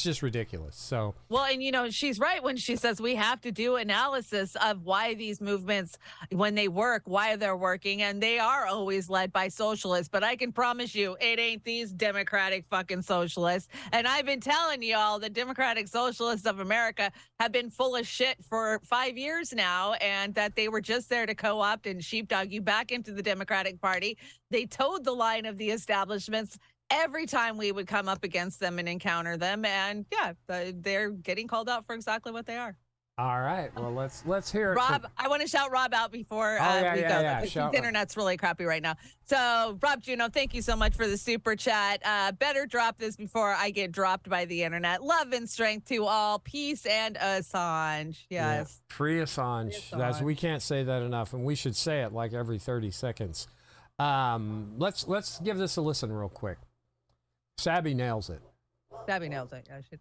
just ridiculous. So, well, and she's right when she says we have to do analysis of why these movements, when they work, why they're working, and they are always led by socialists. But I can promise you, it ain't these Democratic fucking socialists. And I've been telling y'all, the Democratic Socialists of America have been full of shit for 5 years now, and that they were just there to co-opt and sheepdog you back into the Democratic Party. They towed the line of the establishments every time we would come up against them and encounter them. And they're getting called out for exactly what they are. All right. Well, let's hear it. Rob, I want to shout Rob out before we go. His internet's really crappy right now. So, Rob Juno, thank you so much for the super chat. Better drop this before I get dropped by the internet. Love and strength to all. Peace and Assange. Yes. Yeah. Free Assange. We can't say that enough, and we should say it like every 30 seconds. Let's give this a listen real quick. Sabby nails it. Sabby nails it. Yeah, I should.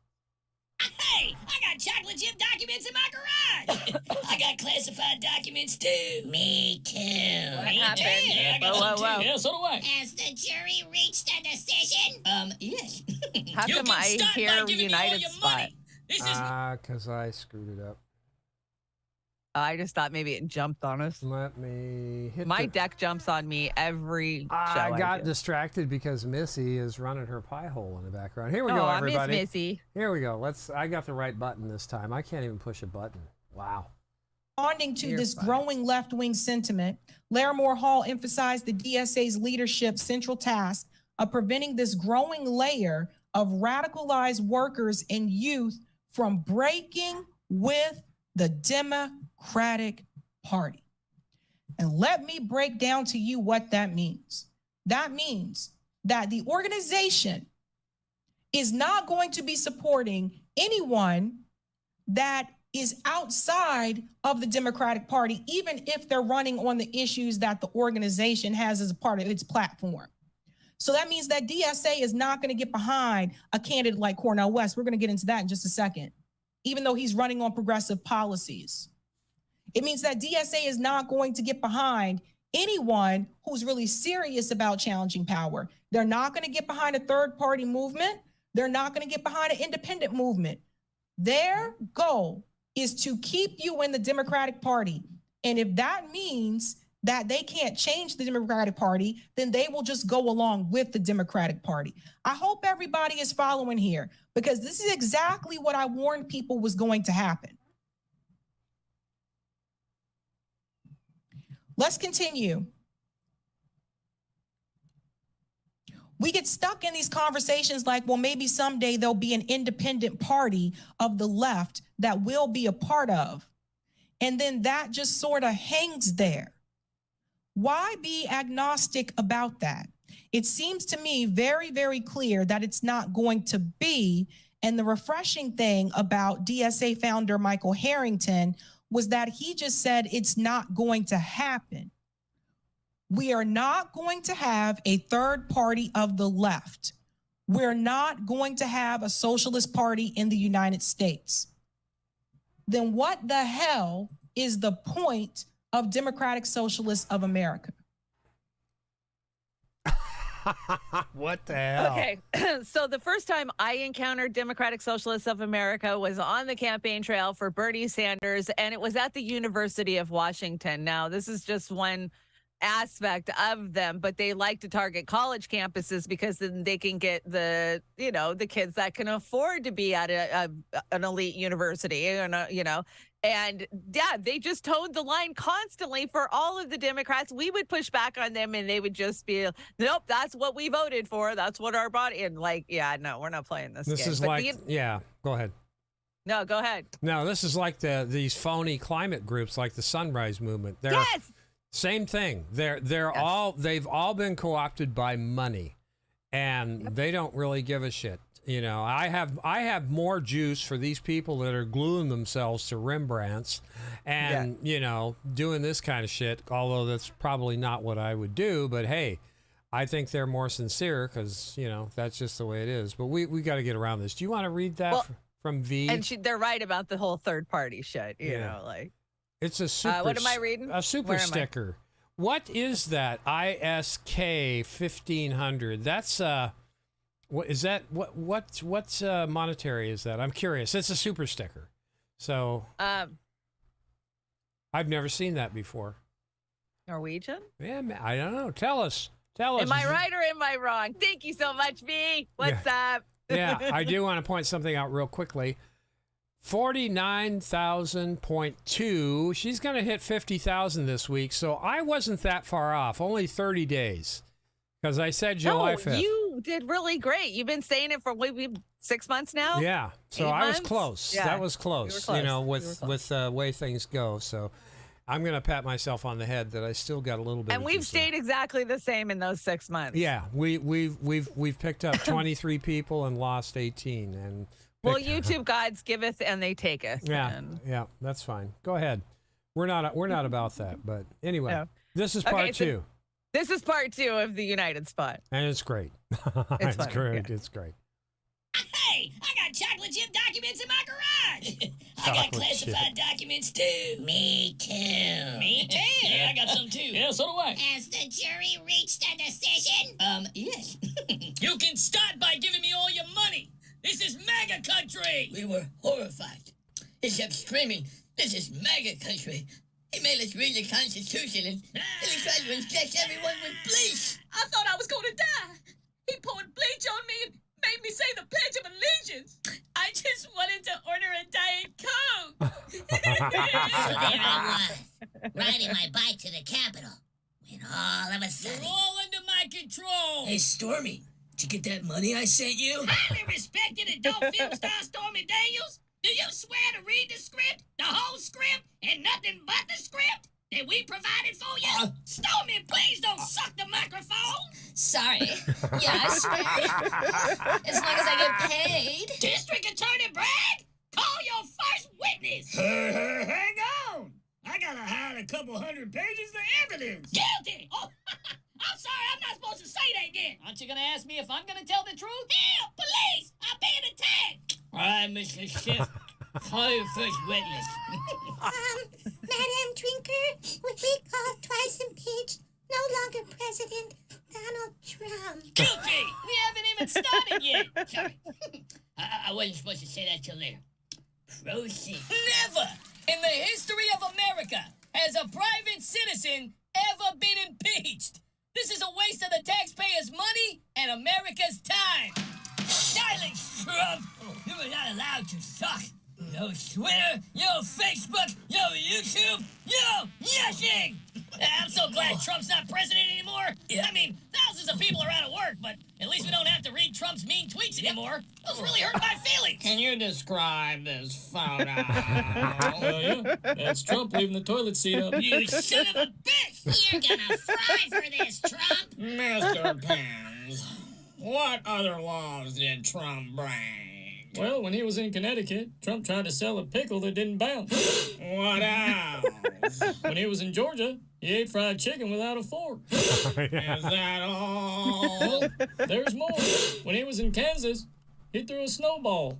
Hey, I got chocolate chip documents in my garage. I got classified documents too. Me too. What happened? I got some too. Yeah, so do I. Has the jury reached a decision? Yes. How come I hear United Spot? This is because I screwed it up. I just thought maybe it jumped on us. Let me hit My deck jumps on me every show. I got do. distracted because Missy is running her pie hole in the background. Here we Oh, go, I miss everybody. Missy. Here we go. I got the right button this time. I can't even push a button. Wow. Responding to this growing left-wing sentiment, Larimore Hall emphasized the DSA's leadership's central task of preventing this growing layer of radicalized workers and youth from breaking with the Democratic Party. And let me break down to you what that means. That means that the organization is not going to be supporting anyone that is outside of the Democratic Party, even if they're running on the issues that the organization has as a part of its platform. So that means that DSA is not going to get behind a candidate like Cornel West. We're going to get into that in just a second, even though he's running on progressive policies. It means that DSA is not going to get behind anyone who's really serious about challenging power. They're not going to get behind a third-party movement. They're not going to get behind an independent movement. Their goal is to keep you in the Democratic Party. And if that means that they can't change the Democratic Party, then they will just go along with the Democratic Party. I hope everybody is following here, because this is exactly what I warned people was going to happen. Let's continue. We get stuck in these conversations like, well, maybe someday there'll be an independent party of the left that we'll be a part of. And then that just sort of hangs there. Why be agnostic about that? It seems to me very, very clear that it's not going to be. And the refreshing thing about DSA founder Michael Harrington was that he just said it's not going to happen. We are not going to have a third party of the left. We're not going to have a socialist party in the United States. Then what the hell is the point of Democratic Socialists of America? What the hell? Okay, so the first time I encountered Democratic Socialists of America was on the campaign trail for Bernie Sanders, and it was at the University of Washington. Now, this is just one aspect of them, but they like to target college campuses because then they can get the kids that can afford to be at an elite university, and and yeah, they just towed the line constantly for all of the Democrats. We would push back on them and they would just be, nope, that's what we voted for. That's what our body, and like, yeah, no, we're not playing this game. This is But like, yeah, go ahead. No, go ahead. No, this is like these phony climate groups like the Sunrise Movement. Yes. Same thing. They've all been co-opted by money, and they don't really give a shit. I have more juice for these people that are gluing themselves to Rembrandts and doing this kind of shit, although that's probably not what I would do, but hey, I think they're more sincere because that's just the way it is. But we got to get around this. Do you want to read that from V? And they're right about the whole third party shit, It's a super. What am I reading? A super sticker. What is that? ISK 1500. That's what is that? What's monetary is that? I'm curious. It's a super sticker. So I've never seen that before. Norwegian? Yeah, I don't know. Tell us. Am I right or am I wrong? Thank you so much, V. What's up? Yeah, I do want to point something out real quickly. 49,000.2. She's going to hit 50,000 this week, so I wasn't that far off. Only 30 days, because I said July 5th. You did really great. You've been saying it for 6 months now. Yeah, so I was close. Yeah. That was close. With the way things go. So I'm going to pat myself on the head that I still got a little bit. And we've stayed exactly the same in those 6 months. Yeah, we've picked up 23 people and lost 18 and. Well, YouTube gods giveth and they taketh. Yeah, yeah, that's fine. Go ahead. We're not about that, but anyway, No. This is part two. This is part 2 of the United Spot. And it's great. It's It's funny, great. yeah. It's great. Hey, I got chocolate chip documents in my garage. I got Chocolate classified documents too. Me too. Me too. Yeah, I got some too. Yeah, so do I. Has the jury reached a decision? Yes. You can start by giving me all your money. This is MAGA country. We were horrified. He kept screaming, This is MAGA country. He made us read the Constitution and he tried to inject everyone with bleach. I thought I was going to die. He poured bleach on me and made me say the Pledge of Allegiance. I just wanted to order a Diet Coke. So there I was, riding my bike to the Capitol, when all of a sudden... You're all under my control. Hey, Stormy, did you get that money I sent you? Highly respected adult film star Stormy Daniels, do you swear to read the script, the whole script, and nothing but the script that we provided for you? Stormy, please don't suck the microphone. Sorry. Yeah, I swear. As long as I get paid. District Attorney Bragg, call your first witness. Hang on. I gotta hide a couple hundred pages of evidence. Guilty. Oh, I'm sorry, I'm not supposed to say that again. Aren't you gonna ask me if I'm gonna tell the truth? Yeah, police, I'm being attacked. All right, Mr. Schiff. Call your first witness. Madam Drinker, would we call twice impeached, no longer President Donald Trump? Guilty! We haven't even started yet. Sorry. I wasn't supposed to say that till later. Proceed. Never in the history of America has a private citizen ever been impeached. This is a waste of the taxpayers' money and America's time. Silence, Trump! You are not allowed to talk. No Twitter, no Facebook, no YouTube, no nothing! I'm so glad Trump's not president anymore. I mean, thousands of people are out of work, but at least we don't have to read Trump's mean tweets anymore. Those really hurt my feelings. Can you describe this photo? Yeah, that's Trump leaving the toilet seat up. You son of a bitch! You're gonna fry for this, Trump. Mr. Pence, what other laws did Trump bring? Well, when he was in Connecticut, Trump tried to sell a pickle that didn't bounce. What else? When he was in Georgia, he ate fried chicken without a fork. Is that all? There's more. When he was in Kansas, he threw a snowball.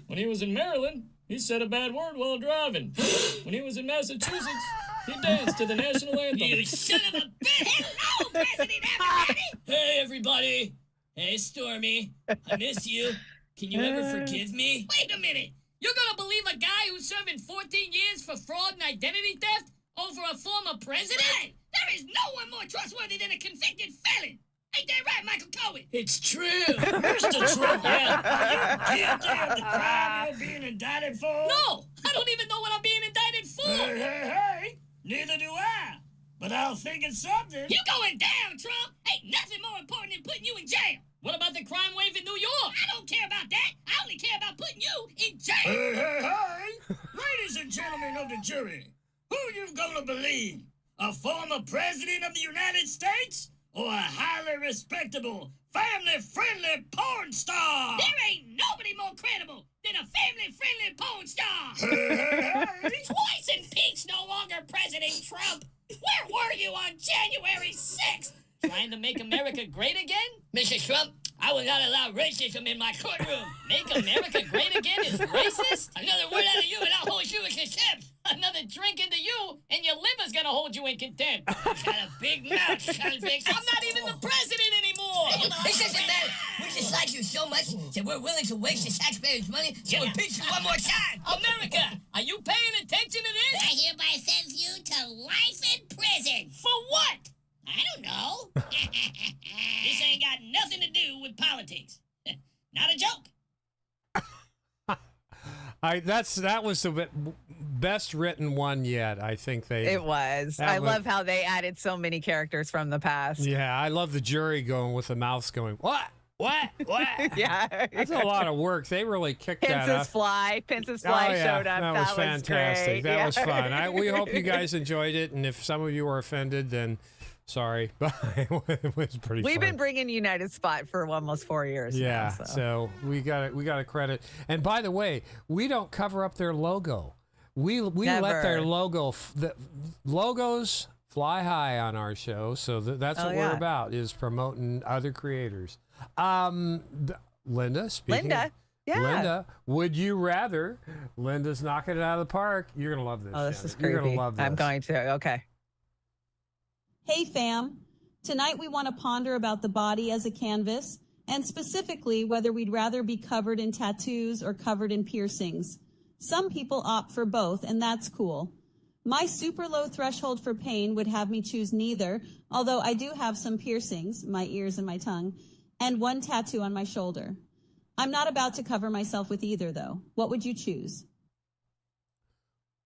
When he was in Maryland, he said a bad word while driving. When he was in Massachusetts, he danced to the national anthem. You son of a bitch! Hello, President everybody. Hey, everybody. Hey, Stormy. I miss you. Can you ever forgive me? Wait a minute! You're gonna believe a guy who's serving 14 years for fraud and identity theft over a former president? Hey, there is no one more trustworthy than a convicted felon. Ain't that right, Michael Cohen? It's true! Mr. Trump, yeah. Are you guilty of the crime you're being indicted for? No! I don't even know what I'm being indicted for! Hey! Neither do I! But I'll think it's something. You going down, Trump? Ain't nothing more important than putting you in jail. What about the crime wave in New York? I don't care about that. I only care about putting you in jail. Hey! Ladies and gentlemen of the jury, who you gonna believe? A former president of the United States? Or a highly respectable, family-friendly porn star? There ain't nobody more credible than a family-friendly porn star. Twice impeached, no longer President Trump. Where were you on January 6th? Trying to make America great again? Mr. Trump, I will not allow racism in my courtroom. Make America great again is racist? Another word out of you and I'll hold you in contempt. Another drink into you and your liver's gonna hold you in contempt. You got a big mouth, convict. I'm not even the president anymore. It doesn't matter. We just like you so much that we're willing to waste the taxpayers' money to impeach you one more time. America, are you paying attention to this? I hereby sentence you to life in prison. For what? I don't know. This ain't got nothing to do with politics. Not a joke. That was the best written one yet. I think It was. I love how they added so many characters from the past. Yeah, I love the jury going with the mouths going, what? Yeah. That's a lot of work. They really kicked that up. Pence's Fly showed up. That was fantastic. Great. That was fun. We hope you guys enjoyed it. And if some of you were offended, then sorry, but it was pretty We've fun. been bringing United Spot for almost 4 years Yeah, now, so we got to credit. And by the way, we don't cover up their logo. We let their the logos fly high on our show. So that's what we're about, is promoting other creators. Linda, speaking of, yeah. Linda, would you rather? Linda's knocking it out of the park. You're going to love this. Oh, this Shannon. is creepy. You're going to love this. I'm going to. Okay. Hey fam, tonight we want to ponder about the body as a canvas, and specifically whether we'd rather be covered in tattoos or covered in piercings. Some people opt for both, and that's cool. My super low threshold for pain would have me choose neither, although I do have some piercings, my ears and my tongue, and one tattoo on my shoulder. I'm not about to cover myself with either, though. What would you choose?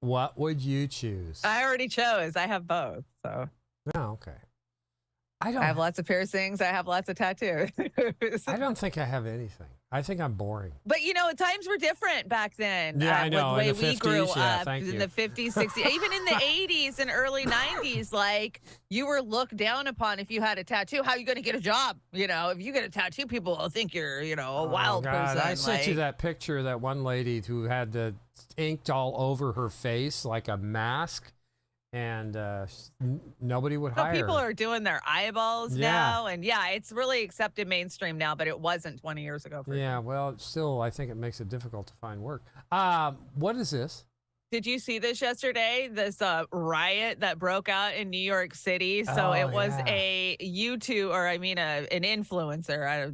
What would you choose? I already chose. I have both. So. Oh, okay. I have lots of piercings. I have lots of tattoos. I don't think I have anything. I think I'm boring. But, you know, times were different back then. Yeah, I know. With the way In the we grew 50s, yeah, up. thank In you. the 50s, 60s, even in the 80s and early 90s, like, you were looked down upon if you had a tattoo. How are you going to get a job? You know, if you get a tattoo, people will think you're, you know, a wild God, person. I sent you that picture of that one lady who had the inked all over her face like a mask. And nobody would hire people her. are doing their eyeballs now. And yeah, it's really accepted mainstream now, but it wasn't 20 years ago. Yeah, well, still, I think it makes it difficult to find work. What is this? Did you see this yesterday? This riot that broke out in New York City. So it was a YouTube, or I mean, an influencer.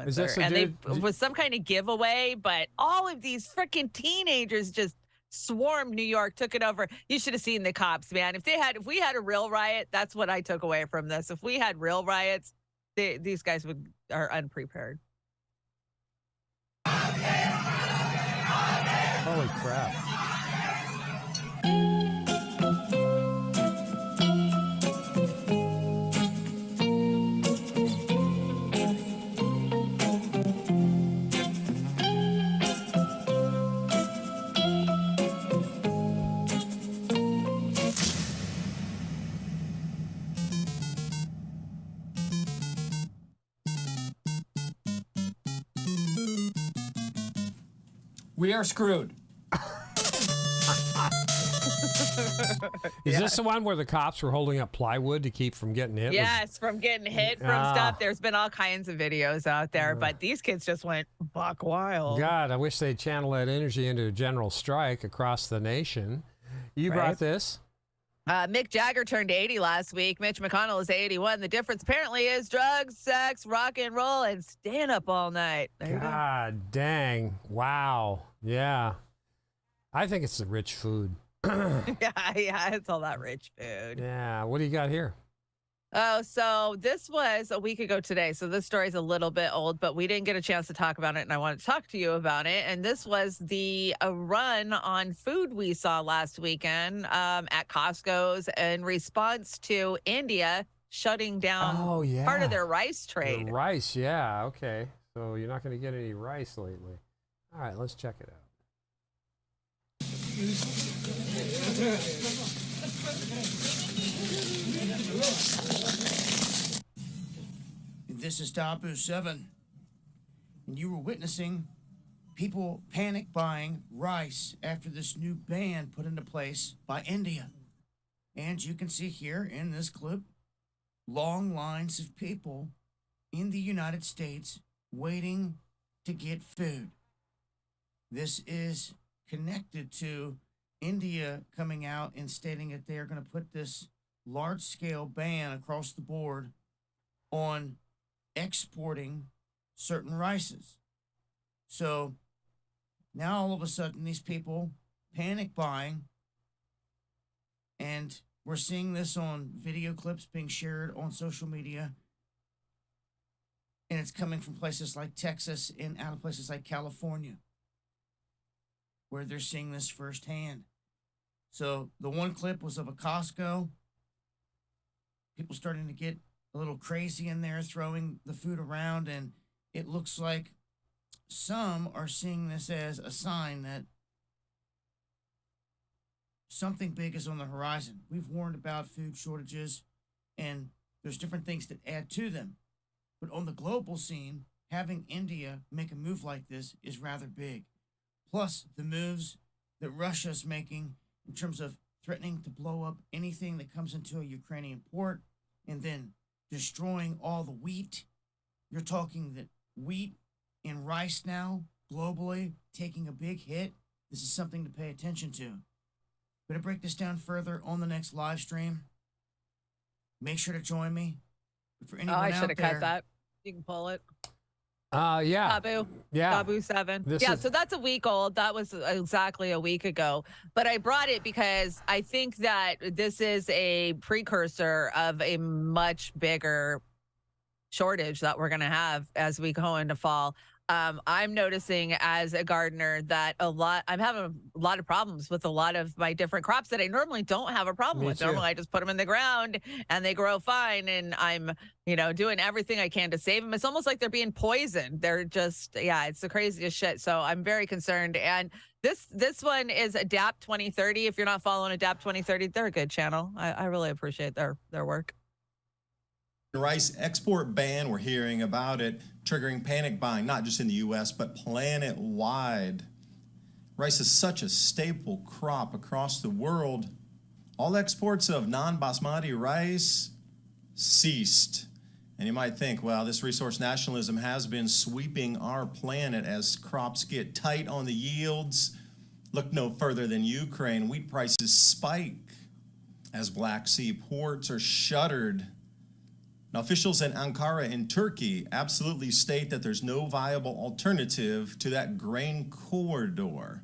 Is this a and dude? it was some kind of giveaway, but all of these freaking teenagers just swarmed New York, took it over. You should have seen the cops, man. If we had a real riot, that's what I took away from this. If we had real riots, these guys are unprepared. Holy crap. We are screwed. Is this the one where the cops were holding up plywood to keep from getting hit? Yes, from getting hit from stuff. There's been all kinds of videos out there, but these kids just went buck wild. God, I wish they'd channel that energy into a general strike across the nation. You brought this? Mick Jagger turned 80 last week. Mitch McConnell is 81. The difference apparently is drugs, sex, rock and roll, and stand up all night. There you go. God dang. Wow. Yeah. I think it's the rich food. yeah, it's all that rich food. Yeah. What do you got here? Oh, so this was a week ago today. So this story's a little bit old, but we didn't get a chance to talk about it, and I wanted to talk to you about it. And this was the run on food we saw last weekend at Costco's in response to India shutting down part of their rice trade. The rice, yeah. Okay. So you're not going to get any rice lately. All right, let's check it out. This is Tapu 7, and you were witnessing people panic buying rice after this new ban put into place by India. And you can see here in this clip, long lines of people in the United States waiting to get food. This is connected to India coming out and stating that they are going to put this large-scale ban across the board on exporting certain rices. So now all of a sudden these people panic buying, and we're seeing this on video clips being shared on social media, and it's coming from places like Texas and out of places like California, where they're seeing this firsthand. So the one clip was of a Costco, people starting to get a little crazy in there, throwing the food around, and it looks like some are seeing this as a sign that something big is on the horizon. We've warned about food shortages, and there's different things that add to them. But on the global scene, having India make a move like this is rather big. Plus, the moves that Russia's making in terms of threatening to blow up anything that comes into a Ukrainian port, and then destroying all the wheat. You're talking that wheat and rice now, globally, taking a big hit. This is something to pay attention to. I'm going to break this down further on the next live stream. Make sure to join me. For anyone I out should have there, cut that. You can pull it. Yeah. Taboo. Yeah. Taboo 7. So that's a week old. That was exactly a week ago. But I brought it because I think that this is a precursor of a much bigger shortage that we're going to have as we go into fall. I'm noticing as a gardener that I'm having a lot of problems with a lot of my different crops that I normally don't have a problem with. Normally I just put them in the ground and they grow fine, and I'm, doing everything I can to save them. It's almost like they're being poisoned. They're just, it's the craziest shit. So I'm very concerned. And this one is Adapt 2030. If you're not following Adapt 2030, they're a good channel. I really appreciate their work. Rice export ban, we're hearing about it triggering panic buying, not just in the U.S., but planet-wide. Rice is such a staple crop across the world. All exports of non-basmati rice ceased. And you might think, well, this resource nationalism has been sweeping our planet as crops get tight on the yields. Look no further than Ukraine. Wheat prices spike as Black Sea ports are shuttered. Now, officials in Ankara in Turkey absolutely state that there's no viable alternative to that grain corridor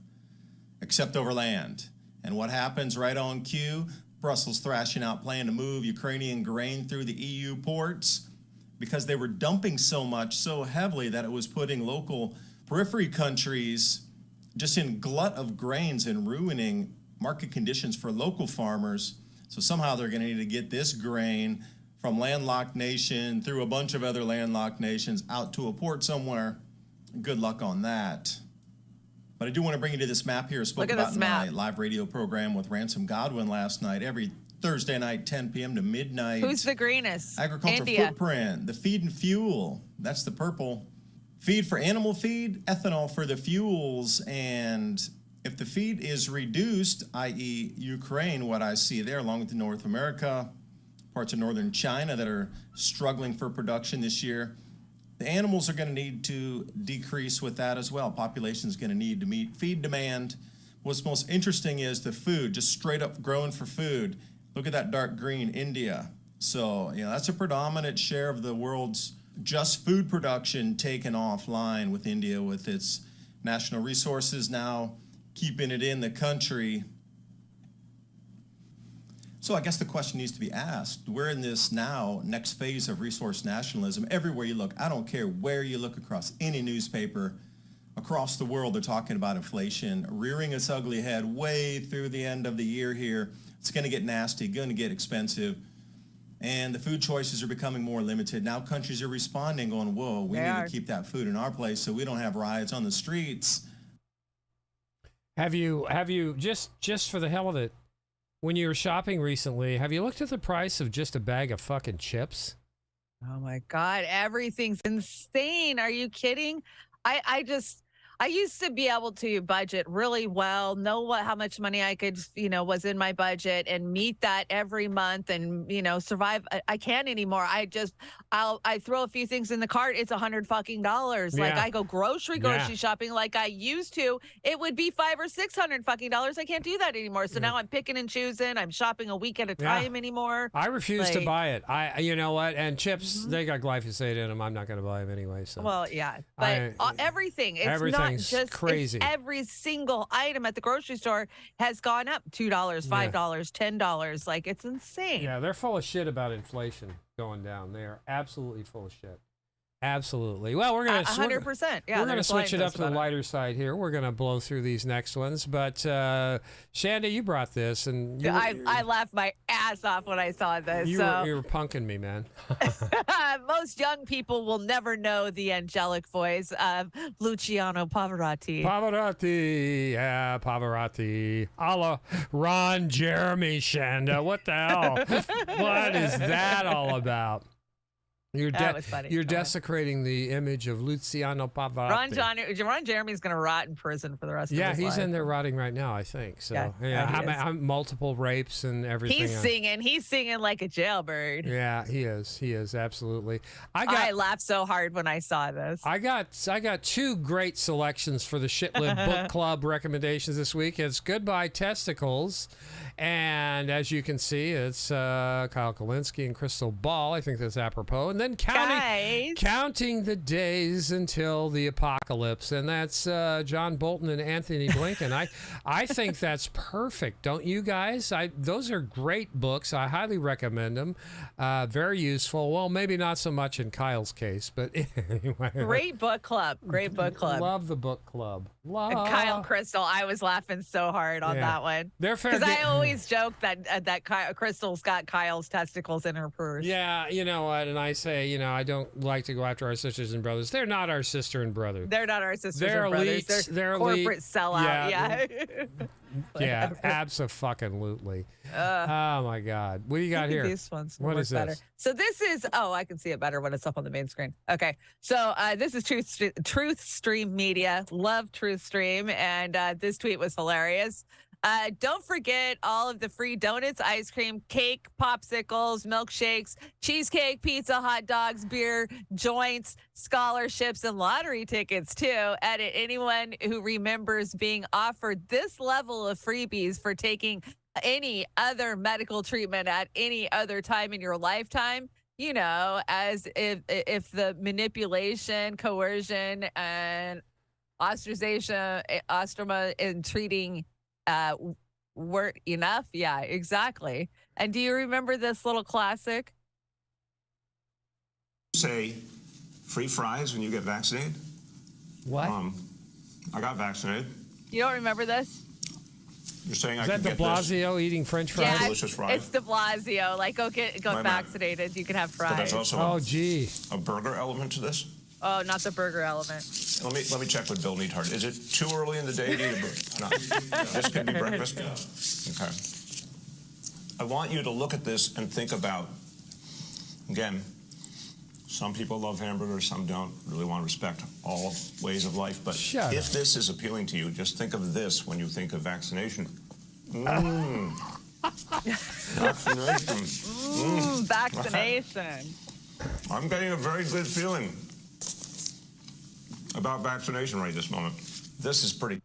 except over land. And what happens right on cue? Brussels thrashing out plan to move Ukrainian grain through the EU ports because they were dumping so much, so heavily that it was putting local periphery countries just in glut of grains and ruining market conditions for local farmers. So somehow they're going to need to get this grain from landlocked nation through a bunch of other landlocked nations out to a port somewhere. Good luck on that. But I do want to bring you to this map here. I spoke about in my live radio program with Ransom Godwin last night. Every Thursday night, 10 p.m. to midnight. Who's the greenest? Agriculture footprint, the feed and fuel. That's the purple. Feed for animal feed, ethanol for the fuels. And if the feed is reduced, i.e. Ukraine, what I see there, along with North America, parts of northern China that are struggling for production this year, the animals are going to need to decrease with that as well. Population is going to need to meet feed demand. What's most interesting is the food, just straight up growing for food. Look at that dark green, India. So, that's a predominant share of the world's just food production taken offline with India, with its national resources now keeping it in the country. So I guess the question needs to be asked. We're in this now next phase of resource nationalism. Everywhere you look, I don't care where you look across any newspaper, across the world, they're talking about inflation rearing its ugly head way through the end of the year here. It's going to get nasty, going to get expensive, and the food choices are becoming more limited. Now countries are responding going, whoa, we need to keep that food in our place so we don't have riots on the streets. Have you just for the hell of it, when you were shopping recently, have you looked at the price of just a bag of fucking chips? Oh my God, everything's insane. Are you kidding? I used to be able to budget really well, know how much money I could, was in my budget and meet that every month and, survive. I can't anymore. I throw a few things in the cart. It's $100 fucking. Like I go grocery shopping like I used to. It would be $500 or $600 fucking. I can't do that anymore. So now I'm picking and choosing. I'm shopping a week at a time anymore. I refuse to buy it. You know what? And chips, they got glyphosate in them. I'm not going to buy them anyway. So. Well, yeah, but everything. It's not just crazy. Every single item at the grocery store has gone up $2, $5, $10. Like, it's insane. Yeah, they're full of shit about inflation going down. They are absolutely full of shit. Absolutely. Well, we're gonna 100%. Yeah, we're gonna switch it up to the lighter side here. We're gonna blow through these next ones. But Chanda, you brought this, and I laughed my ass off when I saw this. You were punking me, man. Most young people will never know the angelic voice of Luciano Pavarotti. Yeah, Pavarotti. A la Ron Jeremy, Chanda. What the hell? What is that all about? You're desecrating the image of Luciano Pavarotti. Ron Jeremy's going to rot in prison for the rest of his life. Yeah, he's in there rotting right now, I think. So I'm multiple rapes and everything. He's singing like a jailbird. Yeah, he is absolutely. I laughed so hard when I saw this. I got two great selections for the Shitlib Book Club recommendations this week. It's Goodbye Testicles, and as you can see, it's Kyle Kalinske and Crystal Ball. I think that's apropos. And then counting the days until the apocalypse. And that's John Bolton and Anthony Blinken. I think that's perfect. Don't you guys? Those are great books. I highly recommend them. Very useful. Well, maybe not so much in Kyle's case, but anyway. Great book club. Great book club. Love the book club. And Kyle Crystal, I was laughing so hard on that one. They're fair. Because I always joke that Crystal's got Kyle's testicles in her purse. Yeah, you know what? And I say, I don't like to go after our sisters and brothers. They're not our sister and brother. They're not our sisters They're and brothers. elites. They're corporate elite. sellout. Yeah. Yeah, abso-fucking-lutely. Oh my God. What do you got here? These ones What work is better. this? So this is, I can see it better when it's up on the main screen. Okay. So this is Truth Stream Media. Love Truth Stream. And this tweet was hilarious. Don't forget all of the free donuts, ice cream, cake, popsicles, milkshakes, cheesecake, pizza, hot dogs, beer, joints, scholarships, and lottery tickets, too. Edit anyone who remembers being offered this level of freebies for taking any other medical treatment at any other time in your lifetime, as if the manipulation, coercion, and ostroma in treating weren't enough. Yeah, exactly. And do you remember this little classic? Say free fries when you get vaccinated? What? I got vaccinated. You don't remember this? You're saying Is I that can De get this? Blasio eating French fries? Yeah, delicious fries. it's De Blasio. Like, go get vaccinated. You can have But fries. there's also a burger element to this. Oh, not the burger element. Let me check with Bill Neathart. Is it too early in the day to eat a burger? No. This could be breakfast? Okay. I want you to look at this and think about, again, some people love hamburgers, some don't. Really want to respect all ways of life. But if this is appealing to you, just think of this when you think of vaccination. Vaccination. Vaccination. I'm getting a very good feeling about vaccination right this moment. This is pretty.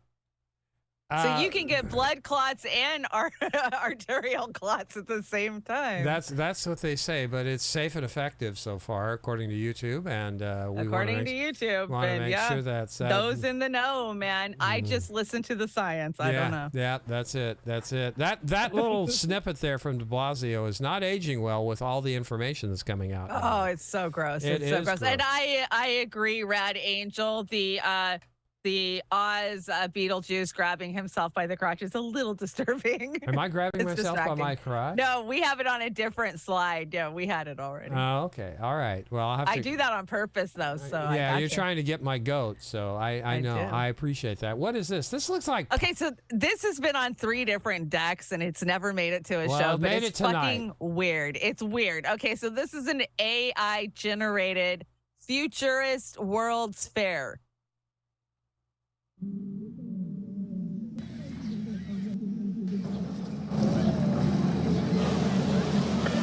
So you can get blood clots and arterial clots at the same time. That's what they say, but it's safe and effective so far, according to YouTube. And according to YouTube, want to make sure that's those in the know, man. I just listen to the science. I don't know. Yeah, that's it. That's it. That little snippet there from De Blasio is not aging well with all the information that's coming out. Oh, it's so gross. It's so gross. And I agree, Rad Angel. The Oz Beetlejuice grabbing himself by the crotch is a little disturbing. Am I grabbing It's myself by distracting. my crotch? No, we have it on a different slide. Yeah, we had it already. Oh, okay. All right. Well, I'll have to. I do that on purpose, though. So Yeah, I you're gotcha. trying to get my goat, so I know. do. I appreciate that. What is this? This looks like. Okay, so this has been on 3 different decks, and it's never made it to a Well, show, it but made it's it tonight. fucking weird. It's weird. Okay, so this is an AI-generated futurist World's Fair.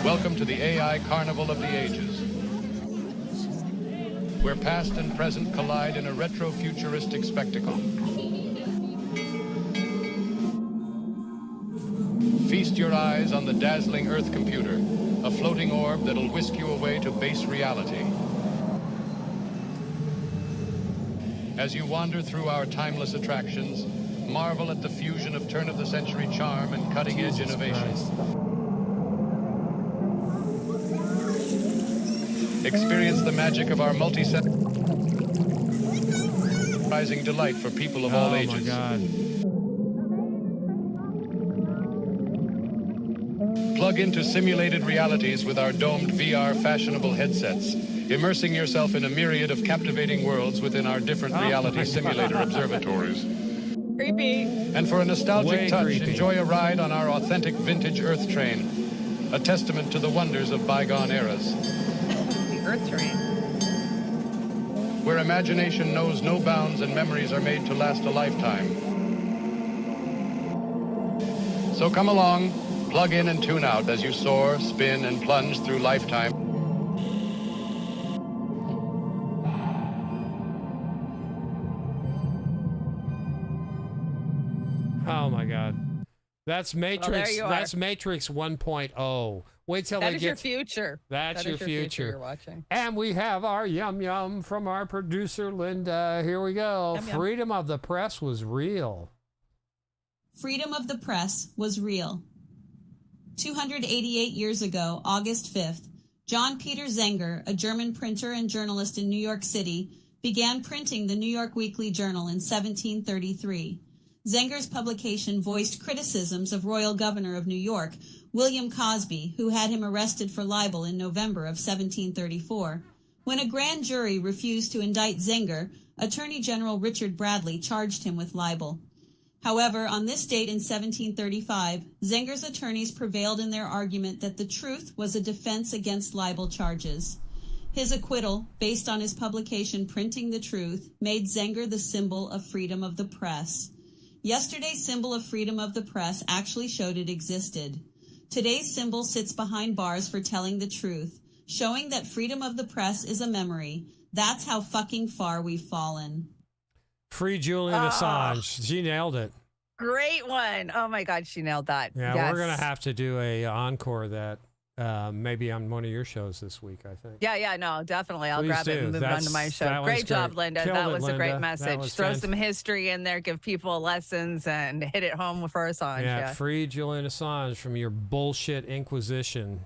Welcome to the AI Carnival of the Ages, where past and present collide in a retro-futuristic spectacle. Feast your eyes on the dazzling Earth computer, a floating orb that'll whisk you away to base reality. As you wander through our timeless attractions, marvel at the fusion of turn-of-the-century charm and cutting-edge innovation. Experience the magic of our multi-sense rising delight for people of all ages. Oh, my God. Plug into simulated realities with our domed VR fashionable headsets, immersing yourself in a myriad of captivating worlds within our different reality simulator observatories. Creepy. And for a nostalgic Way touch, creepy. enjoy a ride on our authentic vintage Earth train, a testament to the wonders of bygone eras. The Earth Train. Where imagination knows no bounds and memories are made to last a lifetime. So come along, plug in and tune out as you soar, spin, and plunge through lifetime. Oh my God. That's Matrix. there you are. That's Matrix 1.0. Wait till That they is get your future. That's That your is future. you're watching. And we have our yum from our producer Linda. Here we go. Yum, yum. Freedom of the press was real. Freedom of the press was real. 288 years ago, August 5th, John Peter Zenger, a German printer and journalist in New York City, began printing the New York Weekly Journal in 1733. Zenger's publication voiced criticisms of Royal Governor of New York, William Cosby, who had him arrested for libel in November of 1734. When a grand jury refused to indict Zenger, Attorney General Richard Bradley charged him with libel. However, on this date in 1735, Zenger's attorneys prevailed in their argument that the truth was a defense against libel charges. His acquittal, based on his publication Printing the Truth, made Zenger the symbol of freedom of the press. Yesterday's symbol of freedom of the press actually showed it existed. Today's symbol sits behind bars for telling the truth, showing that freedom of the press is a memory. That's how fucking far we've fallen. Free Julian Assange. She nailed it. Great one. Oh my God, she nailed that. Yeah, Yes. we're gonna have to do a encore of that maybe on one of your shows this week, I think. Yeah, no, definitely. I'll Please grab it do. and move it onto my That show. was Great job, great. Linda. Killed That it, was a Linda. great That message. was Throw some history in there, give people lessons, and hit it home for Assange. Yeah, free Julian Assange from your bullshit Inquisition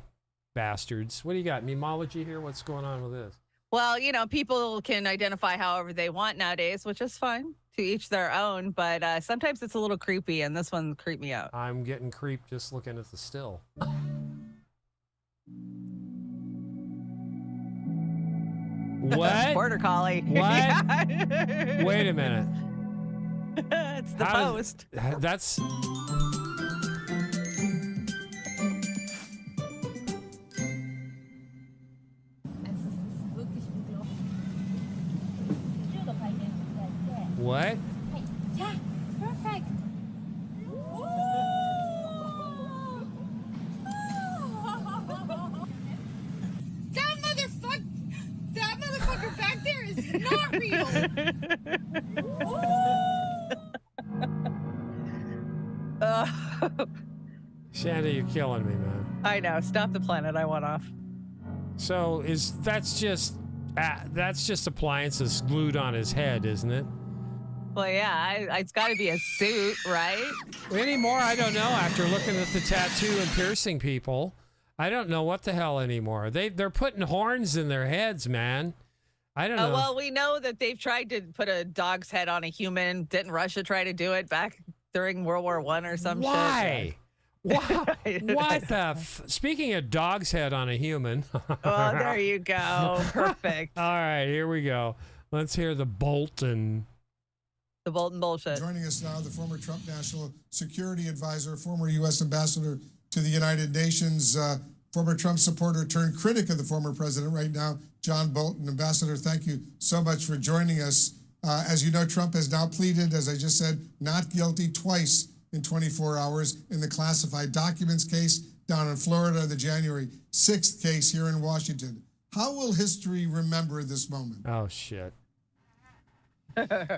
bastards. What do you got? Memology here? What's going on with this? Well, you know, people can identify however they want nowadays, which is fine. To each their own, but sometimes it's a little creepy, and this one creeped me out. I'm getting creeped just looking at the still. What? Border collie. What? Yeah. Wait a minute. It's the How post. That's. What? Yeah, perfect. That motherfucker back there is not real. Chanda, you're killing me, man. I know. Stop the planet. I want off. So that's just appliances glued on his head, isn't it? Well, yeah, it's got to be a suit, right? Anymore, I don't know. After looking at the tattoo and piercing people, I don't know what the hell anymore. They're putting horns in their heads, man. I don't know. Well, we know that they've tried to put a dog's head on a human. Didn't Russia try to do it back during World War I or some shit? Why? What the? Speaking of dog's head on a human. Oh, there you go. Perfect. All right, here we go. Let's hear the Bolton. The Bolton bullshit. Joining us now, the former Trump National Security Advisor, former U.S. Ambassador to the United Nations, former Trump supporter turned critic of the former president right now, John Bolton. Ambassador, thank you so much for joining us. As you know, Trump has now pleaded, as I just said, not guilty twice in 24 hours in the classified documents case down in Florida, the January 6th case here in Washington. How will history remember this moment? Oh, shit.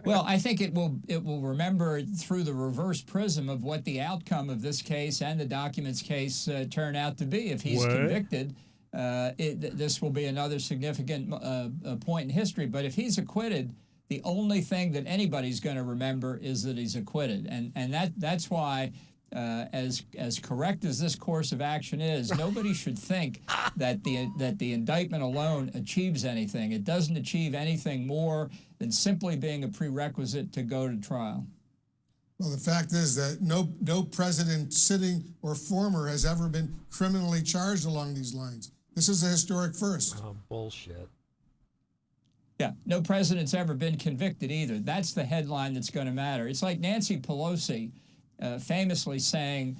Well, I think it will remember through the reverse prism of what the outcome of this case and the documents case turn out to be. If he's convicted, this will be another significant point in history. But if he's acquitted, the only thing that anybody's going to remember is that he's acquitted, and that's why. As correct as this course of action is, nobody should think that the indictment alone achieves anything. It doesn't achieve anything more than simply being a prerequisite to go to trial. Well, the fact is that no president sitting or former has ever been criminally charged along these lines. This is a historic first. Oh, bullshit. Yeah, no president's ever been convicted either. That's the headline that's going to matter. It's like Nancy Pelosi famously saying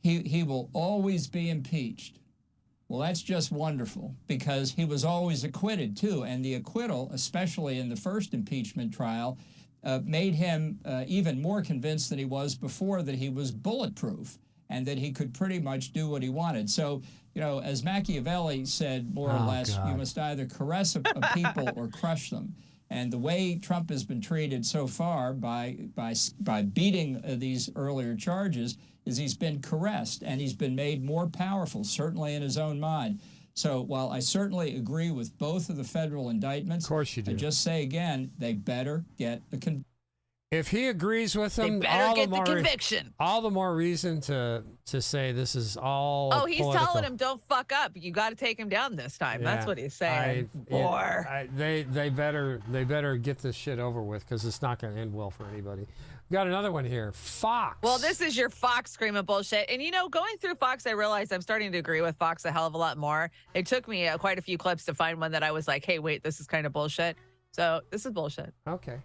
he will always be impeached. Well, that's just wonderful because he was always acquitted too, and the acquittal, especially in the first impeachment trial, made him even more convinced than he was before that he was bulletproof and that he could pretty much do what he wanted. So, you know, as Machiavelli said more or less, you must either caress a people or crush them. And the way Trump has been treated so far by beating these earlier charges is he's been caressed and he's been made more powerful, certainly in his own mind. So while I certainly agree with both of the federal indictments, of course you do. I just say again, they better get a conviction. If he agrees with them, They better all get the the more conviction. all the more reason to say this is all. Oh, he's political. telling him, don't fuck up. You got to take him down this time. That's Yeah. what he's saying. They better get this shit over with because it's not going to end well for anybody. We got another one here. Fox. Well, this is your Fox screaming bullshit. And, you know, going through Fox, I realized I'm starting to agree with Fox a hell of a lot more. It took me quite a few clips to find one that I was like, hey, wait, this is kind of bullshit. So this is bullshit. Okay.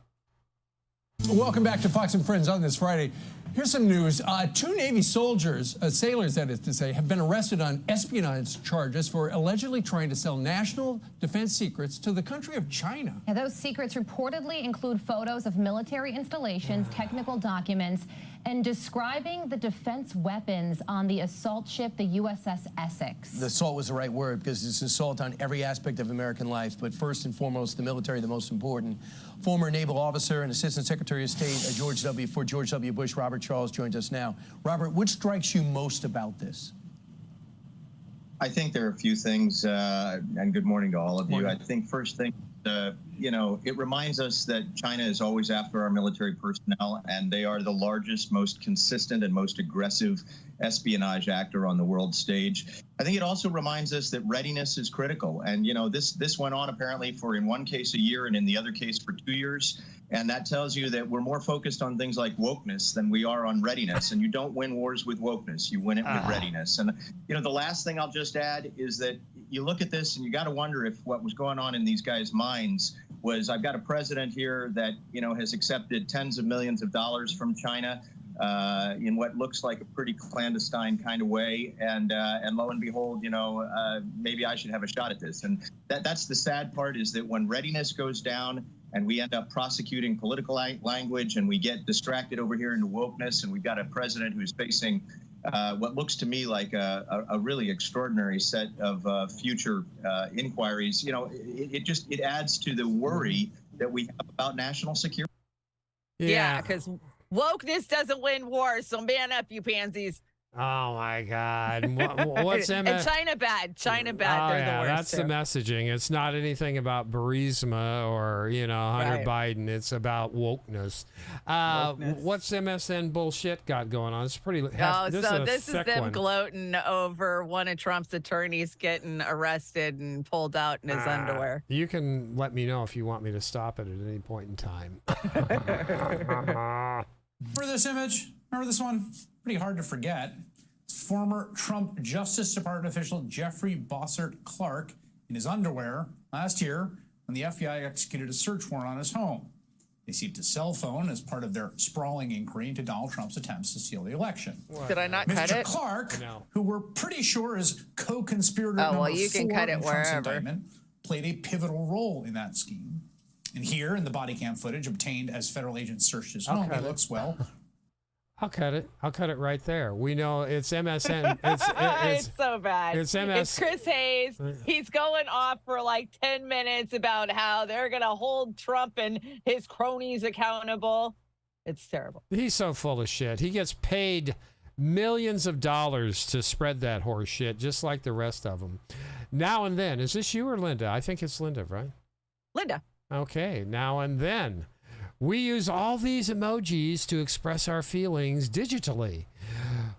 Welcome back to Fox and Friends on this Friday. Here's some news. 2 Navy soldiers, sailors that is to say, have been arrested on espionage charges for allegedly trying to sell national defense secrets to the country of China. Now, those secrets reportedly include photos of military installations, technical documents, and describing the defense weapons on the assault ship, the USS Essex. The assault was the right word because it's an assault on every aspect of American life, but first and foremost, the military, the most important. Former naval officer and Assistant Secretary of State George W. Bush, Robert Charles, joins us now. Robert, what strikes you most about this? I think there are a few things, and good morning to all of you. I think first thing, you know, it reminds us that China is always after our military personnel, and they are the largest, most consistent, and most aggressive espionage actor on the world stage. I think it also reminds us that readiness is critical. And, you know, this went on apparently for, in one case, a year, and in the other case for 2 years. And that tells you that we're more focused on things like wokeness than we are on readiness. And you don't win wars with wokeness. You win it with readiness. And, you know, the last thing I'll just add is that you look at this and you got to wonder if what was going on in these guys' minds was, I've got a president here that, you know, has accepted tens of millions of dollars from China in what looks like a pretty clandestine kind of way. And lo and behold, you know, maybe I should have a shot at this. And that's the sad part, is that when readiness goes down, and we end up prosecuting political language, and we get distracted over here into wokeness, and we've got a president who's facing what looks to me like a really extraordinary set of future inquiries. You know, it adds to the worry that we have about national security. Yeah, because wokeness doesn't win wars, so man up, you pansies. Oh my God! What's and China bad? China bad. Oh, They're yeah, the worst. that's the messaging. It's not anything about Burisma or, you know, Hunter Biden. It's about wokeness. What's MSN bullshit got going on? It's pretty. This is them one. gloating over one of Trump's attorneys getting arrested and pulled out in his underwear. You can let me know if you want me to stop it at any point in time. Remember this image? Remember this one? Pretty hard to forget. It's former Trump Justice Department official Jeffrey Bossert Clark in his underwear last year when the FBI executed a search warrant on his home. They seized his cell phone as part of their sprawling inquiry into Donald Trump's attempts to steal the election. Did I not cut Mr. it? Clark, who we're pretty sure is co-conspirator number you can 4 cut it in Trump's wherever. indictment, played a pivotal role in that scheme. And here, in the body cam footage obtained as federal agents searched his home, he looks, well, I'll cut it. I'll cut it right there. We know it's MSN. It's so bad. It's MS. It's Chris Hayes. He's going off for like 10 minutes about how they're going to hold Trump and his cronies accountable. It's terrible. He's so full of shit. He gets paid millions of dollars to spread that horse shit, just like the rest of them. Now and then. Is this you or Linda? I think it's Linda, right? Linda. Okay. Now and then. We use all these emojis to express our feelings digitally.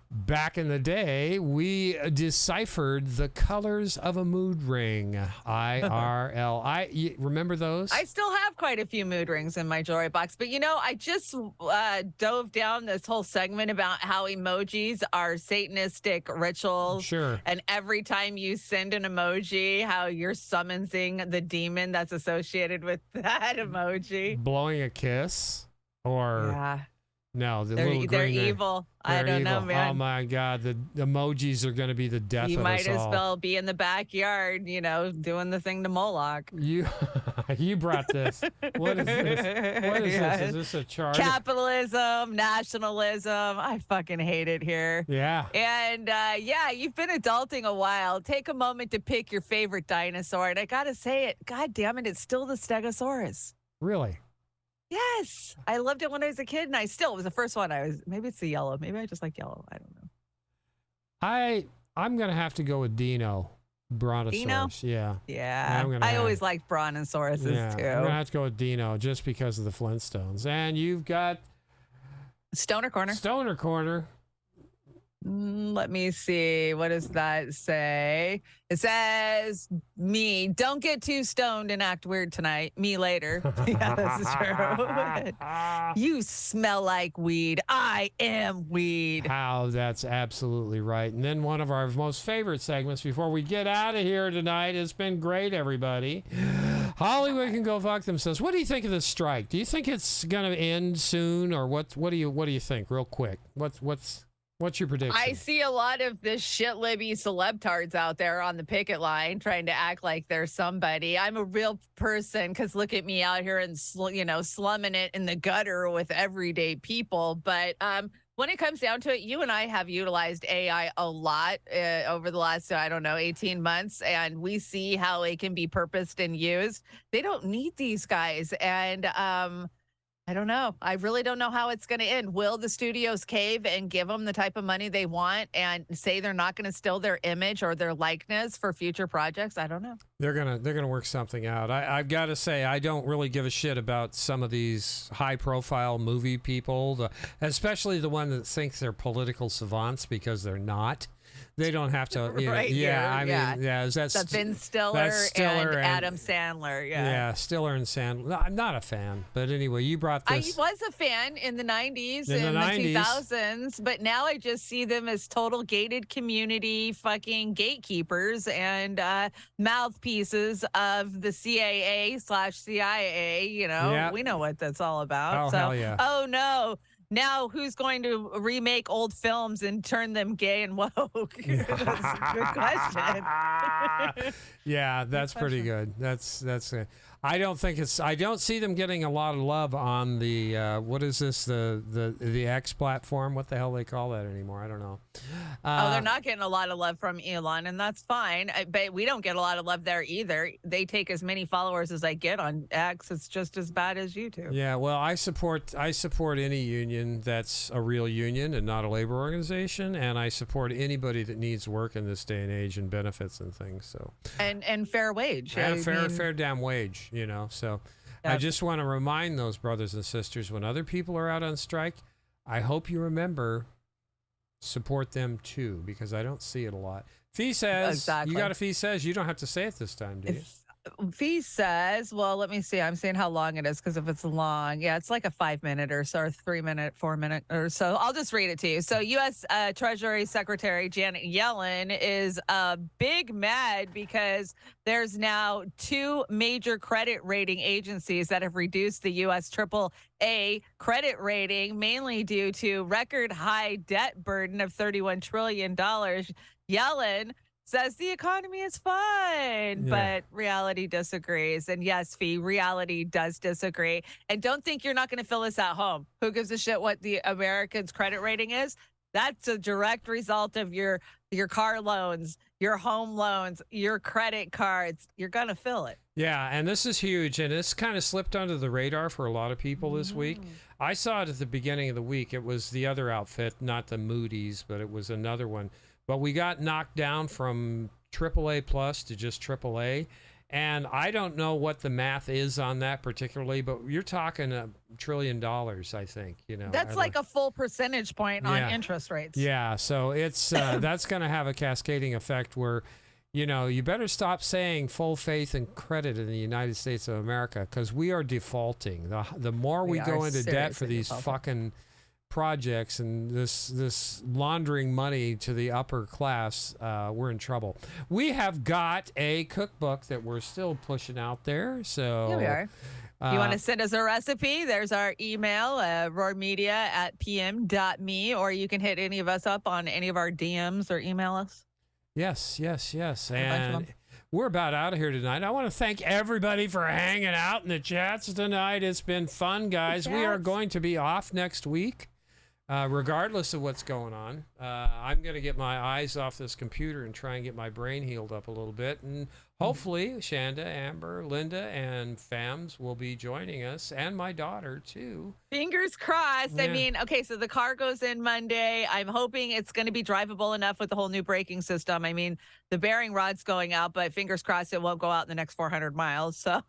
Back in the day, we deciphered the colors of a mood ring. IRL. You remember those? I still have quite a few mood rings in my jewelry box, but you know, I just dove down this whole segment about how emojis are Satanistic rituals. Sure. And every time you send an emoji, how you're summoning the demon that's associated with that emoji. Blowing a kiss? Or yeah. No, They're evil. I don't know, man. Oh my God, the emojis are going to be the death You of might us as all. well be in the backyard, you know, doing the thing to Moloch. You brought this. What is this? What is this? Is this a chart? Capitalism, nationalism. I fucking hate it here. Yeah. And yeah, you've been adulting a while. Take a moment to pick your favorite dinosaur. And I got to say it, God damn it, it's still the Stegosaurus. Really? Yes. I loved it when I was a kid, and it was the first one maybe it's the yellow. Maybe I just like yellow. I don't know. I'm going to have to go with Dino. Brontosaurus. Yeah. Yeah. I always liked brontosauruses too. I'm going to have to go with Dino just because of the Flintstones. And you've got Stoner Corner. Stoner Corner. Let me see. What does that say? It says, me, don't get too stoned and act weird tonight. Me later. Yeah, this is true. You smell like weed. I am weed. How that's absolutely right. And then one of our most favorite segments before we get out of here tonight. It's been great, everybody. Hollywood can go fuck themselves. What do you think of this strike? Do you think it's going to end soon, or what do you think, real quick? What's your prediction? I see a lot of this shit libby celebtards out there on the picket line trying to act like they're somebody. I'm a real person because look at me out here and slumming it in the gutter with everyday people. But when it comes down to it, you and I have utilized AI a lot over the last, 18 months, and we see how it can be purposed and used. They don't need these guys. And I don't know. I really don't know how it's going to end. Will the studios cave and give them the type of money they want and say they're not going to steal their image or their likeness for future projects? I don't know. They're gonna work something out. I've got to say, I don't really give a shit about some of these high-profile movie people, especially the one that thinks they're political savants because they're not. They don't have to. Right. Is that Ben Stiller and Adam Sandler? Yeah, Stiller and Sandler. I'm not a fan, but anyway, you brought this. I was a fan in the 90s and the 2000s, but now I just see them as total gated community fucking gatekeepers and mouthpieces of the CAA/CIA. We know what that's all about. Oh, hell yeah. Oh no. Now, who's going to remake old films and turn them gay and woke? That's a good question. Yeah, that's pretty good. That's I don't see them getting a lot of love on the what is this, the X platform? What the hell they call that anymore? I don't know. They're not getting a lot of love from Elon, and that's fine. But we don't get a lot of love there either. They take as many followers as I get on X. It's just as bad as YouTube. Yeah, well, I support any union that's a real union and not a labor organization, and I support anybody that needs work in this day and age and benefits and things. So and fair wage. And fair damn wage. So yep. I just want to remind those brothers and sisters, when other people are out on strike, I hope you remember, support them too, because I don't see it a lot. Fee says, exactly. You got a Fee says, you don't have to say it this time, do you? Fee says, well, let me see. I'm seeing how long it is, because if it's long, it's like a 5 minute or so, or 3 minute, 4 minute or so. I'll just read it to you. So U.S. Treasury Secretary Janet Yellen is big mad because there's now 2 major credit rating agencies that have reduced the U.S. AAA credit rating, mainly due to record high debt burden of $31 trillion. Yellen says the economy is fine, but reality disagrees. And yes, Fee, reality does disagree. And don't think you're not going to fill this at home. Who gives a shit what the Americans' credit rating is? That's a direct result of your car loans, your home loans, your credit cards. You're going to fill it. Yeah, and this is huge, and this kind of slipped under the radar for a lot of people this week. I saw it at the beginning of the week. It was the other outfit, not the Moody's, but it was another one. But we got knocked down from AAA plus to just AAA. And I don't know what the math is on that particularly, but you're talking $1 trillion, I think. That's like a full percentage point on interest rates. Yeah, so it's that's going to have a cascading effect where, you better stop saying full faith and credit in the United States of America, because we are defaulting. The more we go into debt for these fucking projects and this laundering money to the upper class, we're in trouble. We have got a cookbook that we're still pushing out there. So here we are. You want to send us a recipe? There's our email, roarmedia@pm.me, or you can hit any of us up on any of our DMs or email us. Yes. And we're about out of here tonight. I want to thank everybody for hanging out in the chats tonight. It's been fun, guys. We are going to be off next week. regardless of what's going on. I'm going to get my eyes off this computer and try and get my brain healed up a little bit. And hopefully Chanda, Amber, Linda, and Fams will be joining us, and my daughter, too. Fingers crossed. Yeah. I mean, okay, so the car goes in Monday. I'm hoping it's going to be drivable enough with the whole new braking system. I mean, the bearing rod's going out, but fingers crossed it won't go out in the next 400 miles. So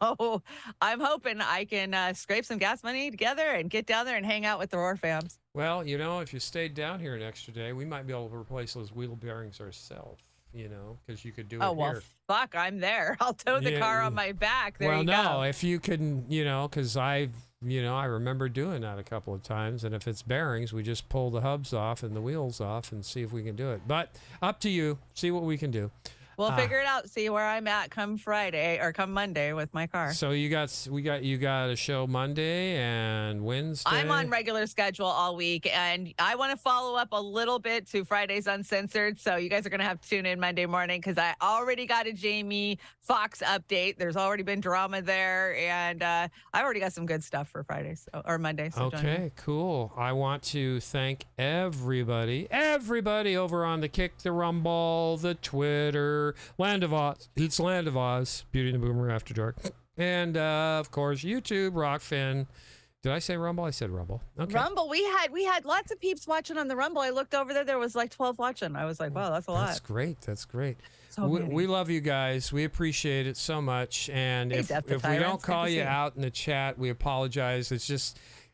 I'm hoping I can scrape some gas money together and get down there and hang out with the Roar Fams. Well, you know, if you stayed down here an extra day, we might be able to replace those wheel bearings ourselves, you know, because you could do it Oh, well, here. fuck, I'm there. I'll tow the car on my back. There Well, you no, go. if you can, you know, because I remember doing that a couple of times. And if it's bearings, we just pull the hubs off and the wheels off and see if we can do it. But up to you. See what we can do. We'll figure it out. See where I'm at come Friday or come Monday with my car. So you got a show Monday and Wednesday. I'm on regular schedule all week, and I want to follow up a little bit to Fridays Uncensored. So you guys are going to have to tune in Monday morning because I already got a Jamie Foxx update. There's already been drama there, and I already got some good stuff for Fridays or Monday. So join me. Okay, cool. I want to thank everybody over on the Kick the Rumble, the Twitter, Land of Oz. It's Land of Oz, Beauty and the Boomer After Dark. And, of course, YouTube, Rockfin. Did I say Rumble? I said Rumble. Okay. Rumble, we had lots of peeps watching on the Rumble. I looked over there was like 12 watching. I was like, wow, that's a lot. That's great. That's great. So We love you guys. We appreciate it so much. And Hey, if Death to we Tyrants, don't good call to you see you. out in the chat, we apologize.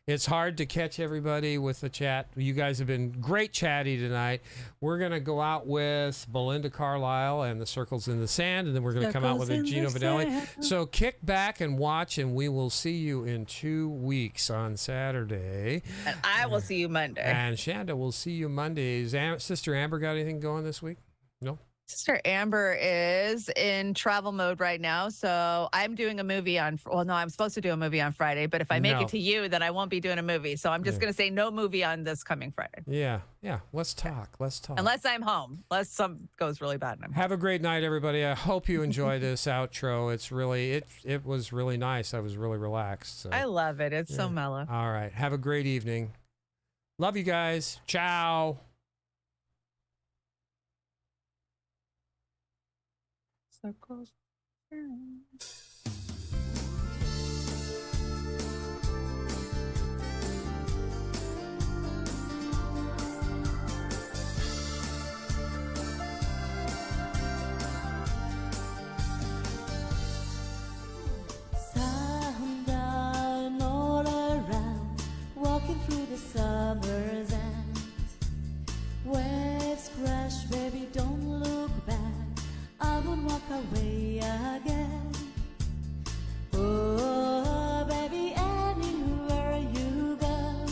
It's hard to catch everybody with the chat. You guys have been great chatty tonight. We're going to go out with Belinda, Carlisle, and the Circles in the Sand, and then we're going to come out with a Gino Vannelli. So kick back and watch, and we will see you in 2 weeks on Saturday. And I will see you Monday. And Chanda will see you Mondays. Sister Amber got anything going this week? No? Sister Amber is in travel mode right now, so I'm doing a movie I'm supposed to do a movie on Friday, but if I make No. it to you, then I won't be doing a movie. So I'm just Yeah. going to say no movie on this coming Friday. Yeah. Let's talk. Unless I'm home. Unless something goes really bad and I'm home. Have a great night, everybody. I hope you enjoy this outro. It's really, it was really nice. I was really relaxed. So. I love it. It's so Yeah. mellow. All right. Have a great evening. Love you guys. Ciao. Circles. Sundown all around, walking through the summer's end. Waves crash, baby, don't look back. I won't walk away again. Oh, baby, anywhere you go,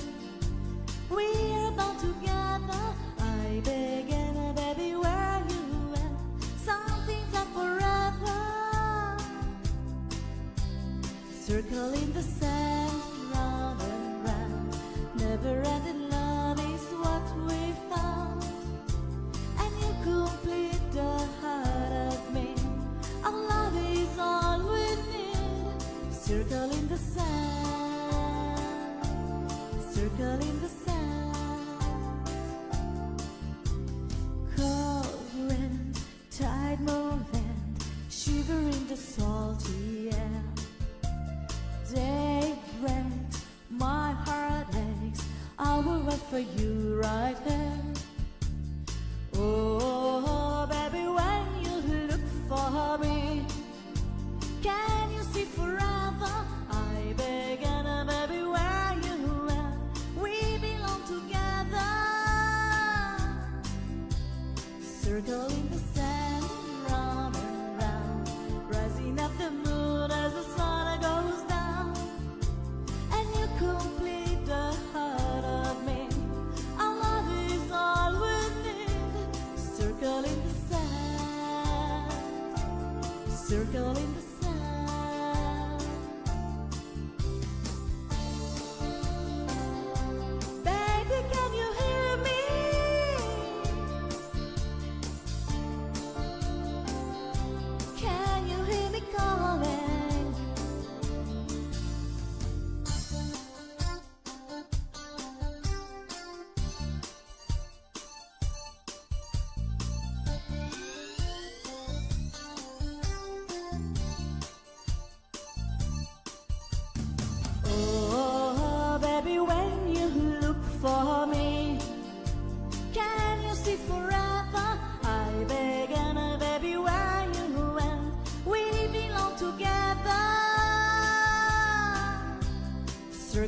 we're bound together. I begin, baby, where you end. Some things are forever. Circle in the sand, round and round. Never-ending love is what we found. And you complete the heart of me. Our love is all we need. Circle in the sand. Circle in the sand. Cold wind, tide moving, shiver in the salty air. Day breaks, my heart aches. I will wait for you right here. Oh, baby, when you look for me, can you see forever? I began, baby, where you are. We belong together. Circle in the sand, round and round, rising up the moon as the sun goes down. And you complete the heart of me. Our love is all we need. Circle in the sand. Circle in the sand. Baby, can you hear me? Can you hear me calling?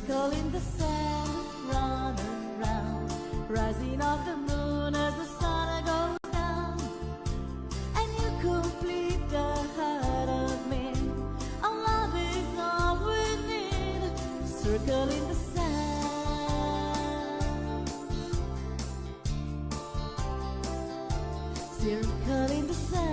circle in the sand, round and round, rising of the moon as the sun goes down, and you complete the heart of me. Our love is all we need. Circle in the sand, circle in the sand.